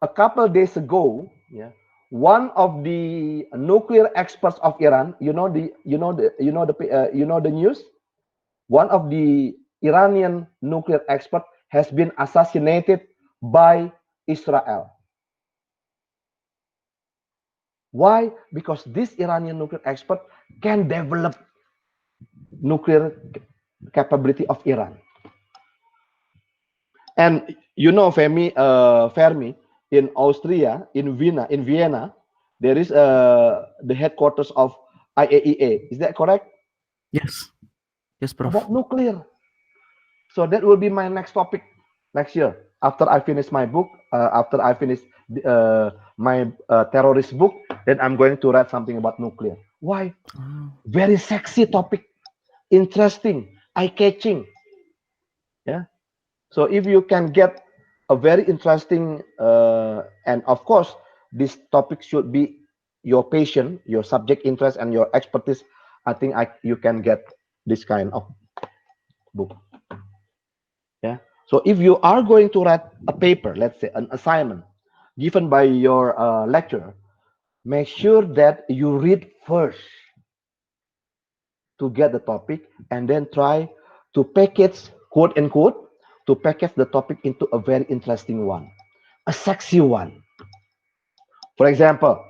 a couple days ago, yeah, one of the nuclear experts of Iran, you know the news. One of the Iranian nuclear expert has been assassinated by Israel. Why? Because this Iranian nuclear expert can develop nuclear capability of Iran. And you know, Fermi, in Austria, in Vienna, there is the headquarters of IAEA. Is that correct? Yes. Yes, Prof. About nuclear. So that will be my next topic next year. After I finish my book, after I finish my terrorist book, then I'm going to write something about nuclear. Why? Oh. Very sexy topic, interesting, eye-catching. Yeah. So if you can get a very interesting, and of course, this topic should be your passion, your subject interest, and your expertise. I think you can get this kind of book. Yeah. So if you are going to write a paper, let's say an assignment given by your lecturer, make sure that you read first to get the topic, and then try to package, quote unquote, to package the topic into a very interesting one, a sexy one. For example,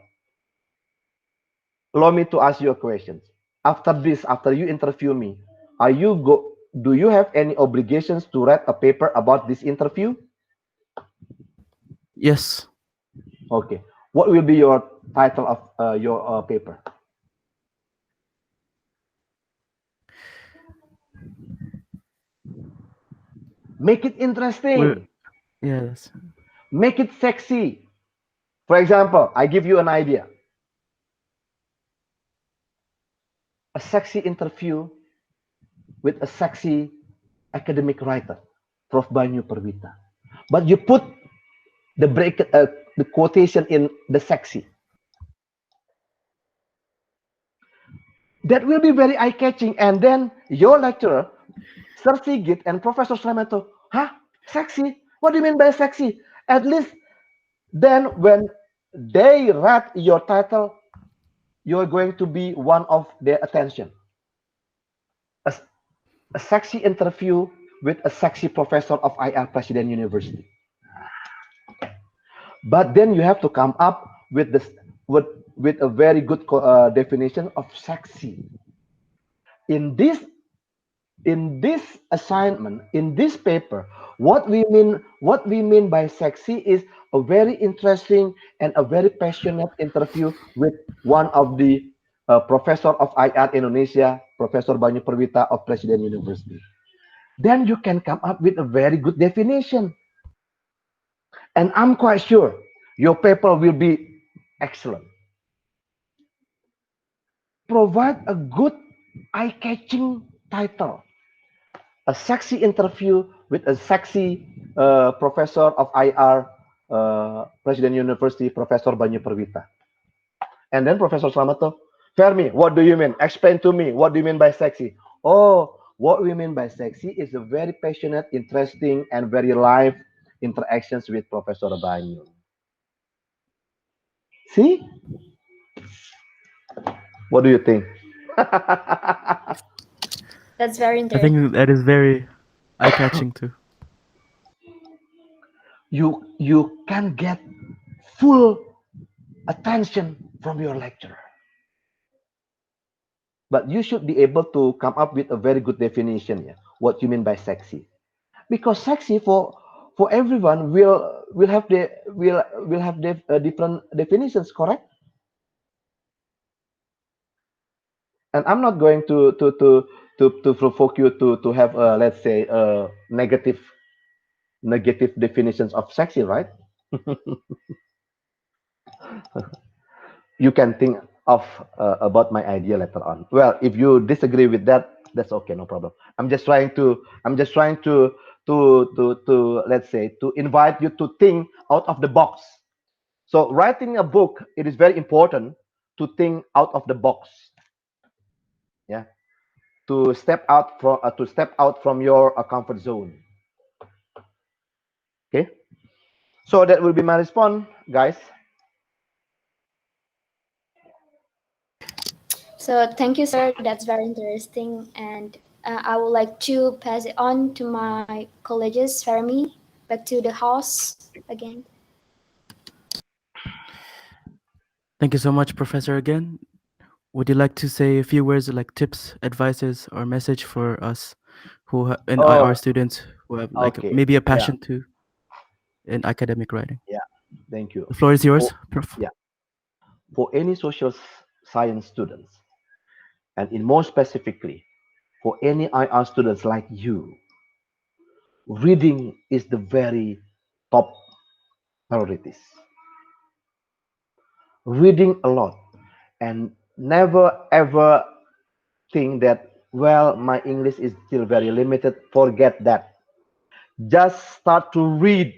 allow me to ask you a question. After this, after you interview me, do you have any obligations to write a paper about this interview? Yes. Okay. What will be your title of your paper? Make it We're interesting. yes. Make it sexy. For example, I give you an idea. A sexy interview with a sexy academic writer, Prof. Banyu Perwita. But you put the quotation in the sexy. That will be very eye-catching. And then your lecturer, Sir Sigit and Professor Slameto, huh? Sexy? What do you mean by sexy? At least then when they read your title, you're going to be one of their attention. A, a sexy interview with a sexy professor of IR President University. But then you have to come up with this with a very good definition of sexy. In this assignment, in this paper, what we mean by sexy is a very interesting and a very passionate interview with one of the professor of IR Indonesia, Professor Banyu Perwita of President University. Then you can come up with a very good definition. And I'm quite sure your paper will be excellent. Provide a good eye-catching title. A sexy interview with a sexy professor of IR, President University, Professor Banyu Perwita. And then Professor Slamato, Fermi, what do you mean? Explain to me. What do you mean by sexy? Oh, what we mean by sexy is a very passionate, interesting, and very live interactions with Professor Banyu. See? What do you think? That's very I interesting. think that is very eye-catching too. You can get full attention from your lecturer. But you should be able to come up with a very good definition. Yeah, what you mean by sexy? Because sexy for everyone will have different definitions, correct? And I'm not going to provoke you to have let's say negative definitions of sexy, right? You can think of about my idea later on. Well, if you disagree with that, that's okay, no problem. I'm just trying to let's say to invite you to think out of the box. So writing a book, it is very important to think out of the box. Yeah, to step out from your comfort zone. Okay, so that will be my response, guys. So thank you, sir. That's very interesting. And I would like to pass it on to my colleagues, Fermi, back to the house again. Thank you so much, Professor, again. Would you like to say a few words like tips, advices, or message for us and IR Oh, students who have like okay. maybe a Yeah, passion to in academic writing? yeah. Thank you. The floor is For yours, Prof. yeah, for any social science students, and in more specifically, for any IR students like you, reading is the very top priorities. Reading a lot and never ever think that, well, my English is still very limited. Forget that. Just start to read,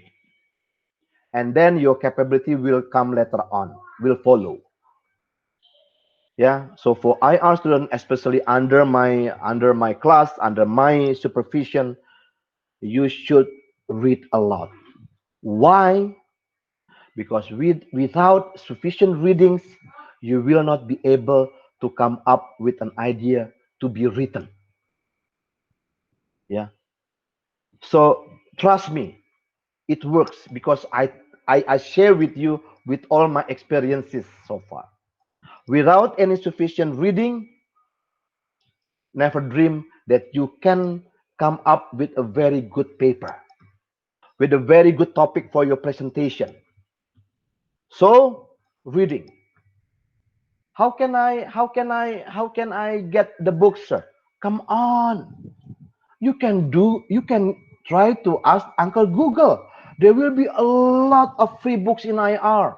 and then your capability will come later on, will follow. Yeah. So for IR student, especially under my class, under my supervision, you should read a lot. Why? Because without sufficient readings, you will not be able to come up with an idea to be written. Yeah. So trust me, it works because I share with you with all my experiences so far. Without any sufficient reading, never dream that you can come up with a very good paper, with a very good topic for your presentation. So reading. How can I get the book, sir? Come on. You can try to ask Uncle Google. There will be a lot of free books in IR.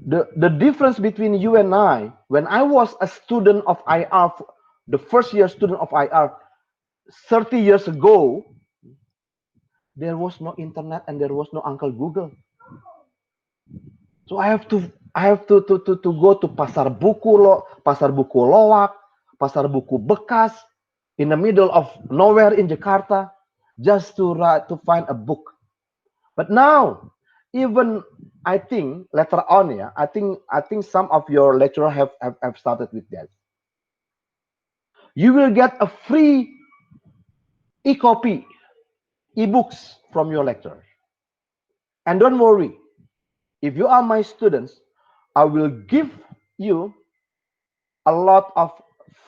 The difference between you and I, when I was a student of IR, the first year student of IR 30 years ago, there was no internet and there was no Uncle Google. So I have to go to Pasar Buku Loak, Pasar Buku Bekas, in the middle of nowhere in Jakarta, just to find a book. But now, even I think later on, yeah, I think some of your lecturer have started with that. You will get a free e-copy, e-books from your lecturer. And don't worry, if you are my students, I will give you a lot of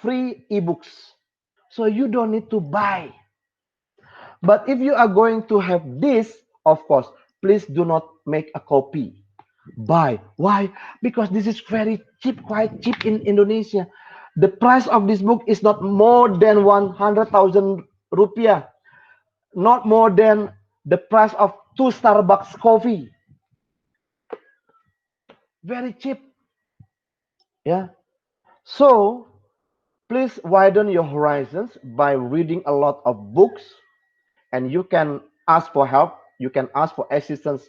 free ebooks. So you don't need to buy. But if you are going to have this, of course, please do not make a copy. Buy. Why? Because this is very cheap, quite cheap in Indonesia. The price of this book is not more than 100,000 rupiah, not more than the price of 2 Starbucks coffee. Very cheap. Yeah. So please widen your horizons by reading a lot of books, and you can ask for help. You can ask for assistance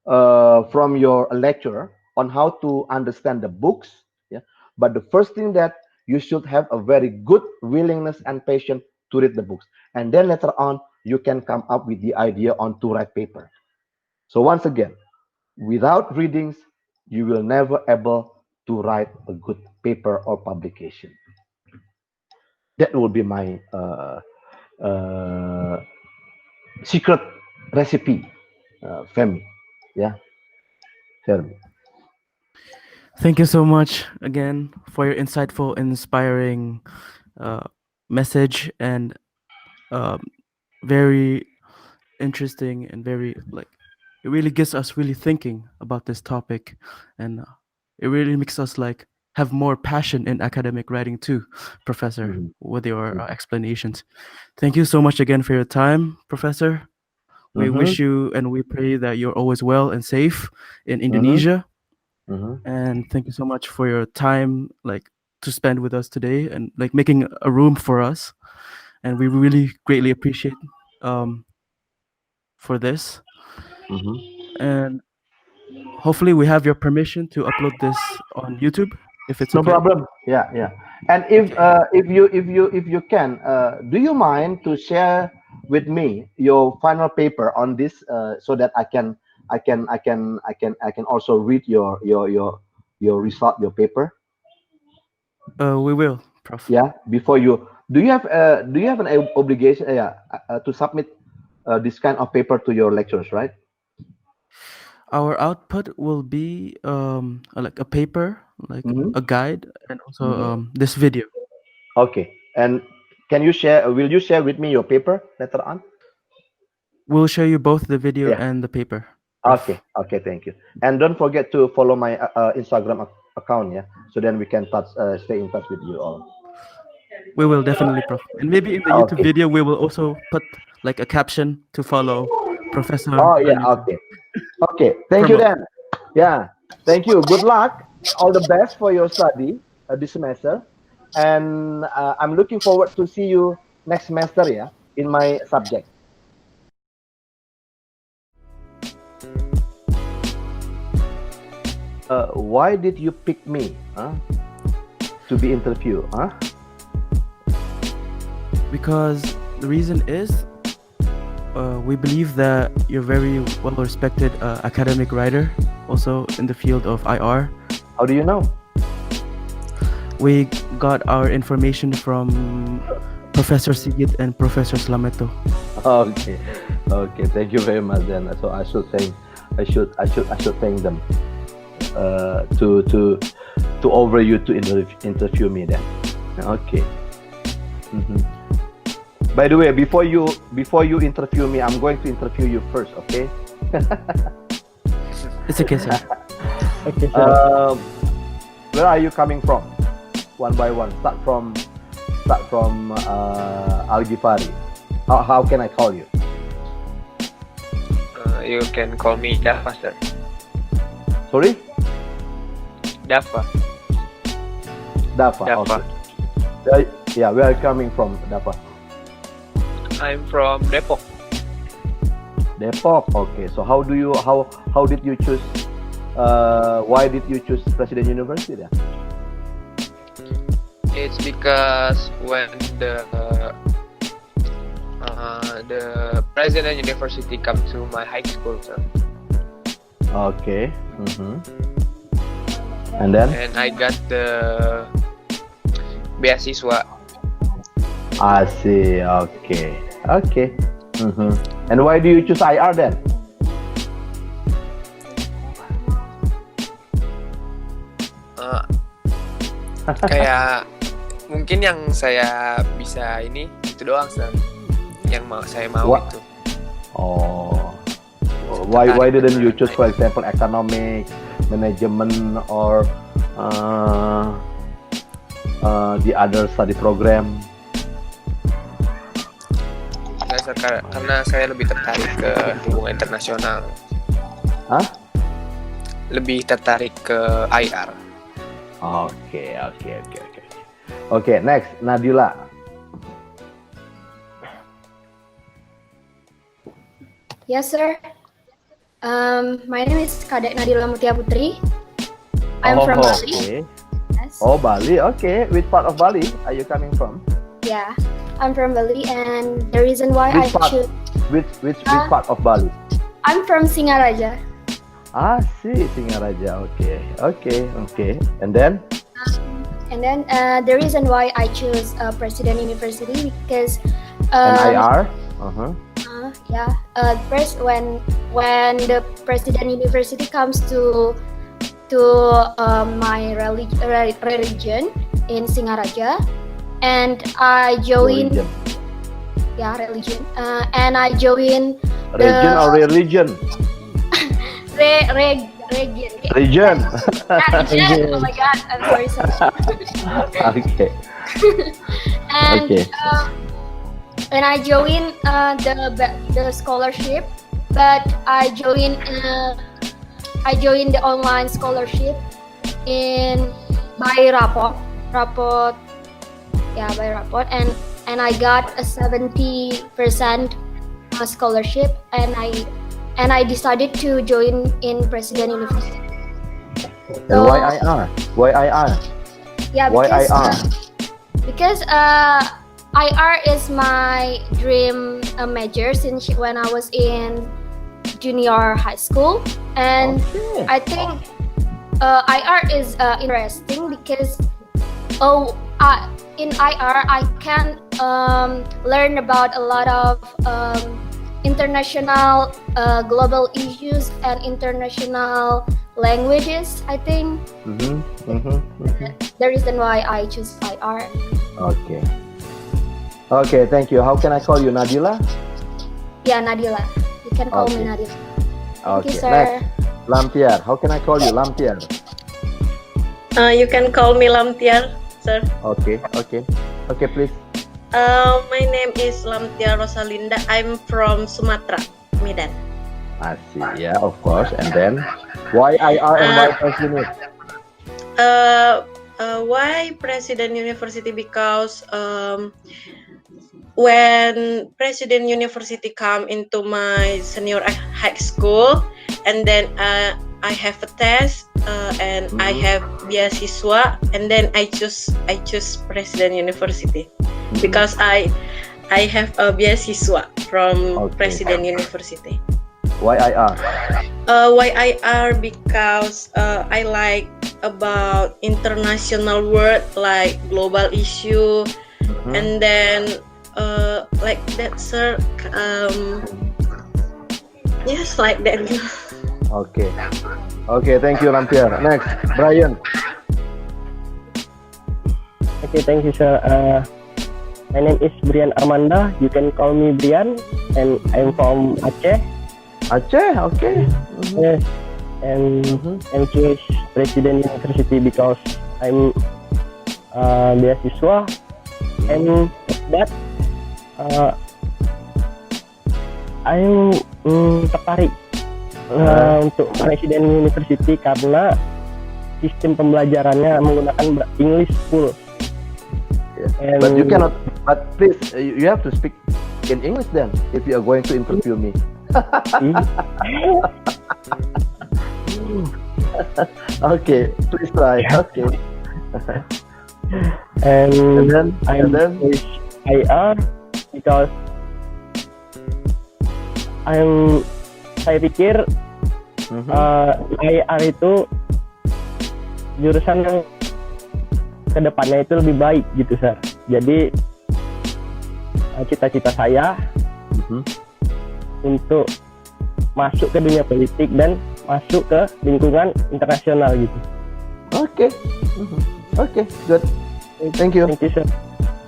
from your lecturer on how to understand the books. Yeah. But the first thing that you should have a very good willingness and patience to read the books, and then later on you can come up with the idea on to write paper. So once again, without readings, you will never able to write a good paper or publication. That will be my uh, secret recipe, Femi. Yeah, Femi. Thank you so much again for your insightful and inspiring uh, message and um, very interesting and very like it really gets us really thinking about this topic, and it really makes us like have more passion in academic writing too, Professor, Mhm, with your mhm, explanations. Thank you so much again for your time, Professor. We mhm, wish you and we pray that you're always well and safe in mhm, Indonesia. mhm, And thank you so much for your time, like to spend with us today and like making a room for us. And we really greatly appreciate um, for this. mhm. And hopefully, we have your permission to upload this on YouTube, if it's No okay. problem. Yeah, yeah. And if Okay. if you can, do you mind to share with me your final paper on this, so that I can also read your result, your paper? We will, Prof. Yeah, before you do you have an obligation to submit this kind of paper to your lecturers, right? Our output will be like a paper, like Mm-hmm. a guide, and also Mm-hmm. this video. Okay. And can you share? Will you share with me your paper later on? We'll show you both the video Yeah. and the paper, Okay. Prof. Okay. Thank you. And don't forget to follow my Instagram account. Yeah. So then we can stay in touch with you all. We will definitely, Prof. And maybe in the YouTube Okay. video, we will also put like a caption to follow Professor Oh yeah. Banyu to Okay. Okay. Thank you promote. then. Yeah. Thank you. Good luck. All the best for your study this semester. And I'm looking forward to see you next semester. Yeah. In my subject. Why did you pick me? To be interviewed? Because the reason is we believe that you're very well respected academic writer, also in the field of IR. How do you know? We got our information from Professor Sigit and Professor Slameto. Okay. Okay. Thank you very much. Then, so I should thank, I should thank them to over you to interview me then. Okay. Mhm. By the way, before you interview me, I'm going to interview you first. Okay. It's okay, sir. Okay, sir. Where are you coming from? One by one. Start from Al Ghifari. How can I call you? You can call me Dafa, sir. Sorry, Dafa. Dafa. Dafa. Okay. Yeah, where are you coming from, Dafa? I'm from Depok. Depok. Okay. So how did you choose? Why did you choose President University then? It's because when the president university come to my high school, sir, Okay. Mm-hmm. And then and I got the beasiswa. I see. Okay. Okay. Mm-hmm. And why do you choose IR then? Kayak mungkin yang saya bisa ini itu doang, sir. Yang saya mau What? itu. Oh. Why didn't you choose, for example, economic, management, or the other study program? Nggak, sir, karena saya lebih tertarik ke hubungan internasional. Hah? Lebih tertarik ke IR. Okay. Okay, next, Nadila. Yes, sir. My name is Kadek Nadila Mutia Putri. I'm from Bali. Okay. Yes. Oh, Bali. Okay. Which part of Bali are you coming from? Yeah, I'm from Bali, and the reason why Which I part? choose Which part of Bali? I'm from Singaraja. Ah, see, Singaraja. Okay. And then? And then the reason why I choose President University because And IR? first when the President University comes to my religion in Singaraja, and I join Religion. religion, and I join Region or religion? region. Region. Region. Oh my God, I'm sorry. Okay. And Okay. and I join the scholarship, but I join the online scholarship by rapport, by rapport, and I got a 70% scholarship, and I decided to join in President University. And why IR? Why IR? Yeah, Why IR? Because IR is my dream major since when I was in junior high school, and Okay. I think IR is interesting because in IR, I can learn about a lot of international global issues and international languages. I think the reason why I choose IR. Okay. Okay, thank you. How can I call you, Nadila? Yeah, Nadila. You can call me Okay. Nadila. Thank you, Okay, sir. next. Lamtiar. How can I call you, Lamtiar? You can call me Lamtiar, sir. Okay, okay. Okay, please. My name is Lamtiar Rosalinda. I'm from Sumatra, Medan. I see. Yeah, of course. And then, why IR and why first unit? Why President University? Because when President University come into my senior high school, and then I have a test, and I have beasiswa, and then I choose President University because I have a beasiswa from Okay. President University. Why IR? Why IR? Because I like about international world, like global issue, and then like that, sir. Yes, like that. Okay. Okay, thank you, Lamtiar. Next, Brian. Okay, thank you, sir. My name is Brian Amanda. You can call me Brian, and I'm from Aceh. Aceh, okay. Yes, and I'm choose President University because I'm beasiswa, and that I'm tertarik untuk Presiden University karena sistem pembelajarannya menggunakan English full. Yeah. But you cannot. But please, you have to speak in English then if you are going to interview me. Okay, please try. Okay. And then choose IR because saya pikir IR itu jurusan yang kedepannya itu lebih baik gitu, sir. Jadi cita-cita saya untuk masuk ke dunia politik dan masuk ke lingkungan internasional gitu. Okay. Okay, good. Thank you. Thank you, sir.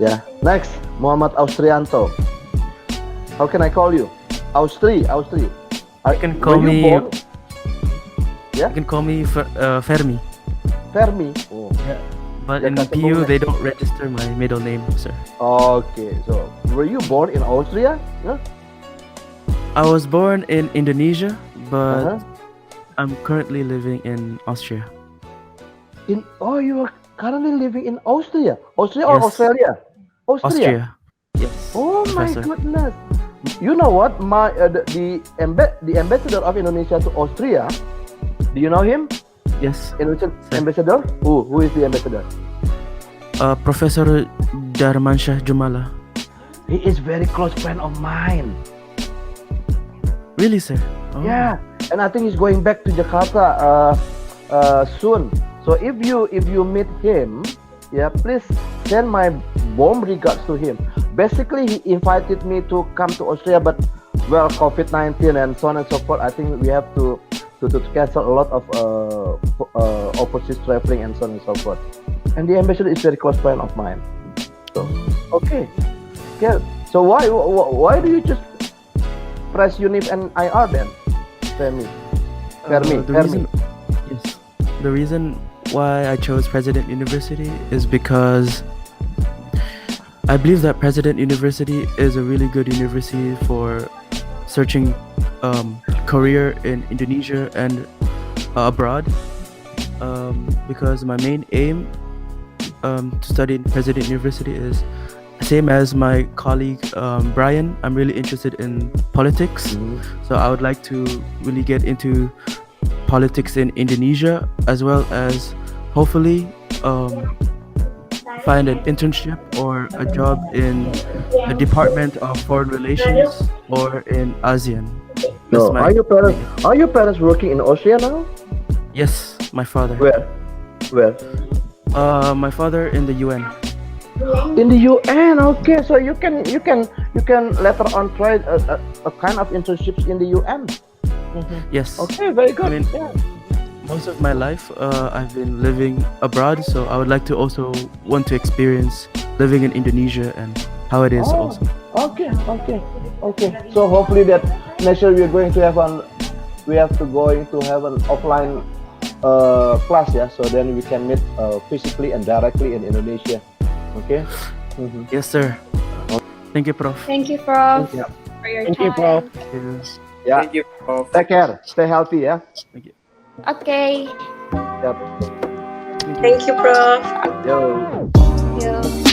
Yeah. Next, Muhammad Austrianto. How can I call you? Austri. You can call Were you me. born? Yeah. You can call me Fermi. Fermi. Oh. But in Jakarta PU Bogor. they don't register my middle name, sir. Okay. So, were you born in Austria? Yeah. I was born in Indonesia, but Uh-huh. I'm currently living in Austria. You are currently living in Austria. Austria or Yes. Australia? Austria. Yes. Oh my Professor. goodness! You know what? The ambassador of Indonesia to Austria. Do you know him? Yes. Indonesian ambassador? Who is the ambassador? Professor Darmansyah Jumala. He is very close friend of mine. Really, sir? Oh. Yeah, and I think he's going back to Jakarta soon. So if you meet him, yeah, please send my warm regards to him. Basically, he invited me to come to Austria, but well, COVID-19 and so on and so forth. I think we have to cancel a lot of overseas traveling and so on and so forth. And the ambassador is very close friend of mine. So okay, yeah. So why do you just press UNIF and IR then, Fermi? The reason why I chose President University is because I believe that President University is a really good university for searching career in Indonesia and abroad. Because my main aim to study in President University is same as my colleague Brian. I'm really interested in politics, so I would like to really get into politics in Indonesia, as well as hopefully find an internship or a job in the Department of Foreign Relations or in ASEAN. No, are your parents working in Austria now? Yes, my father. Where? My father in the UN. In the UN, okay. So you can later on try a kind of internships in the UN. Yes. Okay, very I good. mean, Yeah. most of my life, I've been living abroad, so I would like to also want to experience living in Indonesia and how it is Oh, also. okay. So hopefully that next year we have to going to have an offline class, yeah. So then we can meet physically and directly in Indonesia. Okay. Yes, sir. Thank you, Prof. Thank you, Prof, Yeah. for your Thank you, Prof. time. Thank you. Yeah. Thank you, Prof. Take care. Stay healthy, yeah. Thank you. Okay. Yep. Thank you. Thank you, Prof. Yo. You.